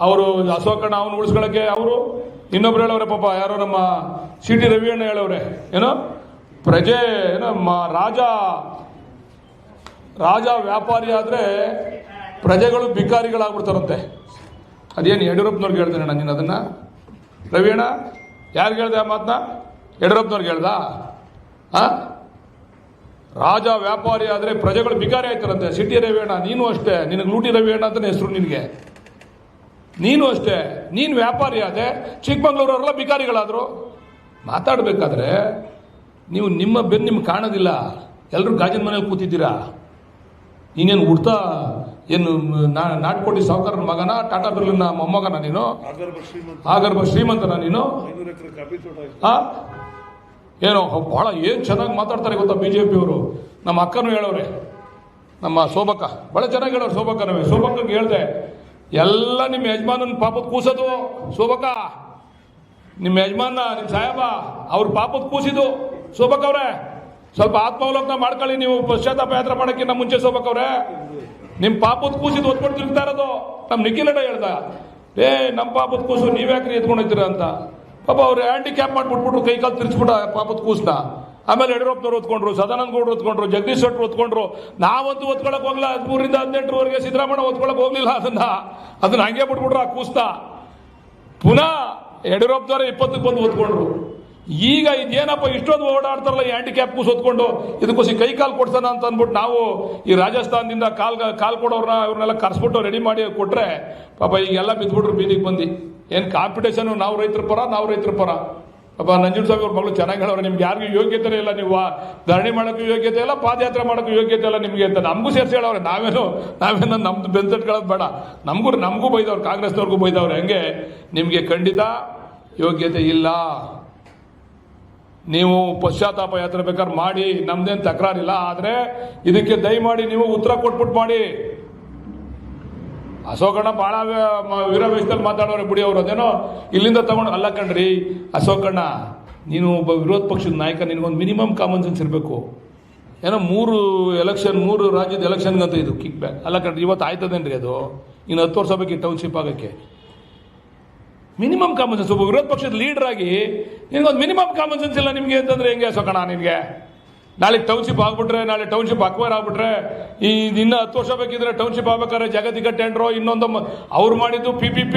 ಅವರು ಅಶೋಕಣ್ಣ ಅವನು ಉಳಿಸ್ಕೊಳಕ್ಕೆ ಅವರು. ಇನ್ನೊಬ್ರು ಹೇಳವ್ರೆ ಪಾಪ, ಯಾರೋ ನಮ್ಮ CT ರವಿಯಣ್ಣ ಹೇಳವ್ರೆ, ಏನೋ ರಾಜ ವ್ಯಾಪಾರಿ ಆದ್ರೆ ಪ್ರಜೆಗಳು ಭಿಕಾರಿಗಳಾಗ್ಬಿಡ್ತಾರಂತೆ. ಅದೇನು ಯಡಿಯೂರಪ್ಪನವ್ರಿಗೆ ಹೇಳ್ತೇನೆ ನಾನು ನೀನು ಅದನ್ನ? ರವಿಯಣ್ಣ ಯಾರಿಗೆ ಹೇಳ್ದೆ ಆ ಮಾತನ್ನ? ಯಡಿಯೂರಪ್ಪನವ್ರಿಗೆ ಹೇಳ್ದ? ರಾಜ ವ್ಯಾಪಾರಿ ಆದ್ರೆ ಪ್ರಜೆಗಳು ಭಿಕಾರಿ ಆಯ್ತಾರಂತೆ. CT ರವಿಯಣ್ಣ ನೀನು ಅಷ್ಟೇ, ನಿನಗೆ ಲೂಟಿ ರವಿಯಣ್ಣ ಅಂತಾನೆ ಹೆಸರು ನಿನಗೆ. ನೀನು ಅಷ್ಟೇ, ನೀನು ವ್ಯಾಪಾರಿ ಆದೆ, ಚಿಕ್ಕಮಂಗ್ಳೂರವರೆಲ್ಲ ಭಿಕಾರಿಗಳಾದ್ರು. ಮಾತಾಡಬೇಕಾದ್ರೆ ನೀವು ನಿಮ್ಮ ಬೆನ್ನು ನಿಮ್ಗೆ ಕಾಣೋದಿಲ್ಲ. ಎಲ್ಲರೂ ಗಾಜಿನ ಮನೇಲಿ ಕೂತಿದ್ದೀರಾ. ನೀನೇನು ಹುಡ್ತಾ ಏನು ನಾಟ್ಕೋಟಿ ಸಾವುಕಾರನ ಮಗನ ಟಾಟಾ ಬಿರ್ಲನ್ನ ಮೊಮ್ಮಗನ ನೀನು ಆಗರ್ಭ ಶ್ರೀಮಂತನ ನೀನು ಏನೋ ಬಹಳ ಏನು ಚೆನ್ನಾಗಿ ಮಾತಾಡ್ತಾರೆ ಗೊತ್ತಾ BJP ಅವರು. ನಮ್ಮ ಅಕ್ಕನೂ ಹೇಳೋರೆ, ನಮ್ಮ ಶೋಭಕ್ಕ ಭಾಳ ಚೆನ್ನಾಗಿ ಹೇಳೋರು. ಶೋಭಕ್ಕಂಗೆ ಹೇಳ್ದೆ, ಎಲ್ಲ ನಿಮ್ಮ ಯಜಮಾನನ ಪಾಪದ ಕೂಸೋದು ಶೋಭಕ್ಕ, ನಿಮ್ಮ ಯಜಮಾನ ನಿಮ್ಮ ಸಾಹೇಬ ಅವ್ರ ಪಾಪದ ಕೂಸಿದು ಶೋಭಕ್ ಅವ್ರೆ. ಸ್ವಲ್ಪ ಆತ್ಮಾವಲೋಕನ ಮಾಡ್ಕೊಳ್ಳಿ ನೀವು, ಪಶ್ಚಾತ್ತಾಪ ಯಾತ್ರೆ ಮಾಡೋಕ್ಕಿಂತ ಮುಂಚೆ ಶೋಭಕ್ ಅವ್ರೆ. ನಿಮ್ಮ ಪಾಪದ ಕೂಸಿದು ಒತ್ಕೊಂಡು ತಿರುಗ್ತಾ ಇರೋದು. ನಮ್ಮ ನಿಖಿಲಣ್ಣ ಹೇಳ್ದ, ನಮ್ಮ ಪಾಪದ ಕೂಸು ನೀವ್ಯಾಕ್ರಿ ಎತ್ಕೊಂಡು ಹೋಗ್ತೀರ ಅಂತ. ಪಾಪ ಅವ್ರು ಹ್ಯಾಂಡಿಕ್ಯಾಪ್ ಮಾಡಿಬಿಟ್ಬಿಟ್ರು, ಕೈ ಕಾಲು ತಿರ್ಸ್ಬಿಟ್ಟ ಪಾಪದ ಕೂಸನ್ನ. ಆಮೇಲೆ ಯಡಿಯೂರಪ್ಪನವ್ರು ಹೊತ್ಕೊಂಡ್ರು, ಸದಾನಂದ ಗೌಡರು ಹೊತ್ಕೊಂಡ್ರು, ಜಗದೀಶ್ ಶೆಟ್ಟರು ಹೊತ್ಕೊಂಡ್ರು. ನಾವಂತೂ ಹೊತ್ಕೊಳಕ್ ಹೋಗ್ಲ. 13ರಿಂದ 18ರವರೆಗೆ ಸಿದ್ದರಾಮಯ್ಯ ಹೊತ್ಕೊಳಕ್ ಹೋಗ್ಲಿಲ್ಲ. ಅದನ್ನ ಹಂಗೆ ಬಿಟ್ಬಿಟ್ರು ಆ ಕೂಸ್ನ. ಪುನಃ ಯಡಿಯೂರಪ್ಪನವರೇ 20ಕ್ಕೆ ಬಂದು ಹೊತ್ಕೊಂಡ್ರು. ಈಗ ಇದೇನಪ್ಪ ಇಷ್ಟೊಂದು ಓಡಾಡ್ತಾರಲ್ಲ ಈ ಹ್ಯಾಂಡಿಕ್ಯಾಪ್ ಕೂಸ್ ಹೊತ್ಕೊಂಡು, ಇದಕ್ಕೋಸಿ ಕೈ ಕಾಲು ಕೊಡ್ಸೋಣ ಅಂತ ಅಂದ್ಬಿಟ್ಟು ನಾವು ಈ ರಾಜಸ್ಥಾನದಿಂದ ಕಾಲ್ ಕೊಡೋರ್ನ ಇವ್ರನ್ನೆಲ್ಲ ಕರ್ಸ್ಬಿಟ್ಟು ರೆಡಿ ಮಾಡಿ ಕೊಟ್ರೆ ಪಾಪ ಈಗೆಲ್ಲ ಬಿದ್ದುಬಿಟ್ರು ಬೀದಿಗೆ ಬಂದು. ಏನು ಕಾಂಪಿಟೇಷನ್, ನಾವು ರೈತರ ಪರ. ಪಾಪ ನಂಜುಂಡಸ್ವಾಮಿ ಅವ್ರ ಮಗಳು ಚೆನ್ನಾಗಿ ಹೇಳೋರು, ನಿಮ್ಗೆ ಯಾರಿಗೂ ಯೋಗ್ಯತೆ ಇಲ್ಲ, ನೀವು ಧರಣಿ ಮಾಡೋಕ್ಕೂ ಯೋಗ್ಯತೆ ಇಲ್ಲ, ಪಾದಯಾತ್ರೆ ಮಾಡೋಕ್ಕೂ ಯೋಗ್ಯತೆ ಇಲ್ಲ ನಿಮಗೆ ಅಂತ ನಮಗೂ ಸೇರಿಸಿ ಹೇಳೋರೆ. ನಾವೇನೋ ನಮ್ದು ಬೆಂತಟ್ಕೊಳ್ಳೋದು ಬೇಡ. ನಮಗೂ ಬೈದವ್ರು, ಕಾಂಗ್ರೆಸ್ನವ್ರಿಗೂ ಬೈದವ್ರು. ಹೆಂಗೆ ನಿಮಗೆ ಖಂಡಿತ ಯೋಗ್ಯತೆ ಇಲ್ಲ. ನೀವು ಪಶ್ಚಾತ್ತಾಪ ಯಾತ್ರೆ ಬೇಕಾದ್ರೆ ಮಾಡಿ, ನಮ್ದೇನು ತಕರಾರಿಲ್ಲ. ಆದರೆ ಇದಕ್ಕೆ ದಯಮಾಡಿ ನೀವು ಉತ್ತರ ಕೊಟ್ಬಿಟ್ಟು ಮಾಡಿ. ಅಶೋಕಣ್ಣ ಭಾಳ ವೀರಾವೇಶದಲ್ಲಿ ಮಾತಾಡೋರೆ ಬಿಡಿ ಅವರು. ಅದೇನೋ ಇಲ್ಲಿಂದ ತಗೊಂಡು ಅಲ್ಲ ಕಣ್ರಿ ಅಶೋಕಣ್ಣ, ನೀನು ಒಬ್ಬ ವಿರೋಧ ಪಕ್ಷದ ನಾಯಕ, ನಿನಗೊಂದು ಮಿನಿಮಮ್ ಕಾಮನ್ ಸೆನ್ಸ್ ಇರಬೇಕು. ಏನೋ 3 ರಾಜ್ಯದ ಎಲೆಕ್ಷನ್ಗಂತ ಇದು ಕಿಕ್ ಬ್ಯಾಕ್ ಅಲ್ಲ ಕಣ್ರಿ. ಇವತ್ತು ಆಯ್ತದೇನ್ರಿ ಅದು? ಇನ್ನು 10 ವರ್ಷ ಬೇಕು ಟೌನ್ಶಿಪ್ ಆಗೋಕ್ಕೆ. Minimum common sense. ಒಬ್ಬ ವಿರೋಧ ಪಕ್ಷದ ಲೀಡರ್ ಆಗಿ ನಿನಗೊಂದು ಮಿನಿಮಮ್ ಕಾಮನ್ ಸೆನ್ಸ್ ಇಲ್ಲ ನಿಮಗೆ ಅಂತಂದ್ರೆ ಹೆಂಗೆ ಅಶೋಕಣ್ಣ? ನಿನಗೆ ನಾಳೆ ಟೌನ್ಶಿಪ್ ಆಗ್ಬಿಟ್ರೆ, ನಾಳೆ ಟೌನ್ಶಿಪ್ ಅಕ್ವೈರ್ ಆಗ್ಬಿಟ್ರೆ, ಇನ್ನು 10 ವರ್ಷ ಬೇಕಿದ್ರೆ ಟೌನ್ಶಿಪ್ ಆಗ್ಬೇಕಾದ್ರೆ ಜಾಗತಿಕ ಟೆಂಡ್ರು ಇನ್ನೊಂದು ಅವ್ರು ಮಾಡಿದ್ದು PPP,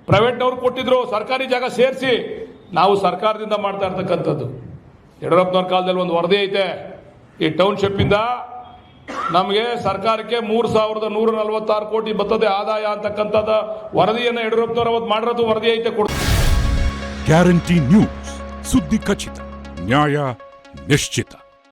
ಪ್ರೈವೇಟ್ನವ್ರು ಕೊಟ್ಟಿದ್ರು, ಸರ್ಕಾರಿ ಜಾಗ ಸೇರಿಸಿ ನಾವು ಸರ್ಕಾರದಿಂದ ಮಾಡ್ತಾ ಇರ್ತಕ್ಕಂಥದ್ದು. ಯಡಿಯೂರಪ್ಪನವ್ರ ಕಾಲದಲ್ಲಿ ಒಂದು ವರದಿ ಐತೆ, ಈ ಟೌನ್ಶಿಪ್ಪಿಂದ ನಮಗೆ ಸರ್ಕಾರಕ್ಕೆ 3146 ಕೋಟಿ ಬರ್ತದೆ ಆದಾಯ ಅಂತಕ್ಕಂಥದ್ದ ವರದಿಯನ್ನು ಯಡಿಯೂರಪ್ಪನವ್ರು ಅವತ್ತು ಮಾಡಿರೋದು ವರದಿ ಐತೆ. ಗ್ಯಾರಂಟಿ ನ್ಯೂಸ್, ಸುದ್ದಿ ಖಚಿತ, ನ್ಯಾಯ ನಿಶ್ಚಿತ.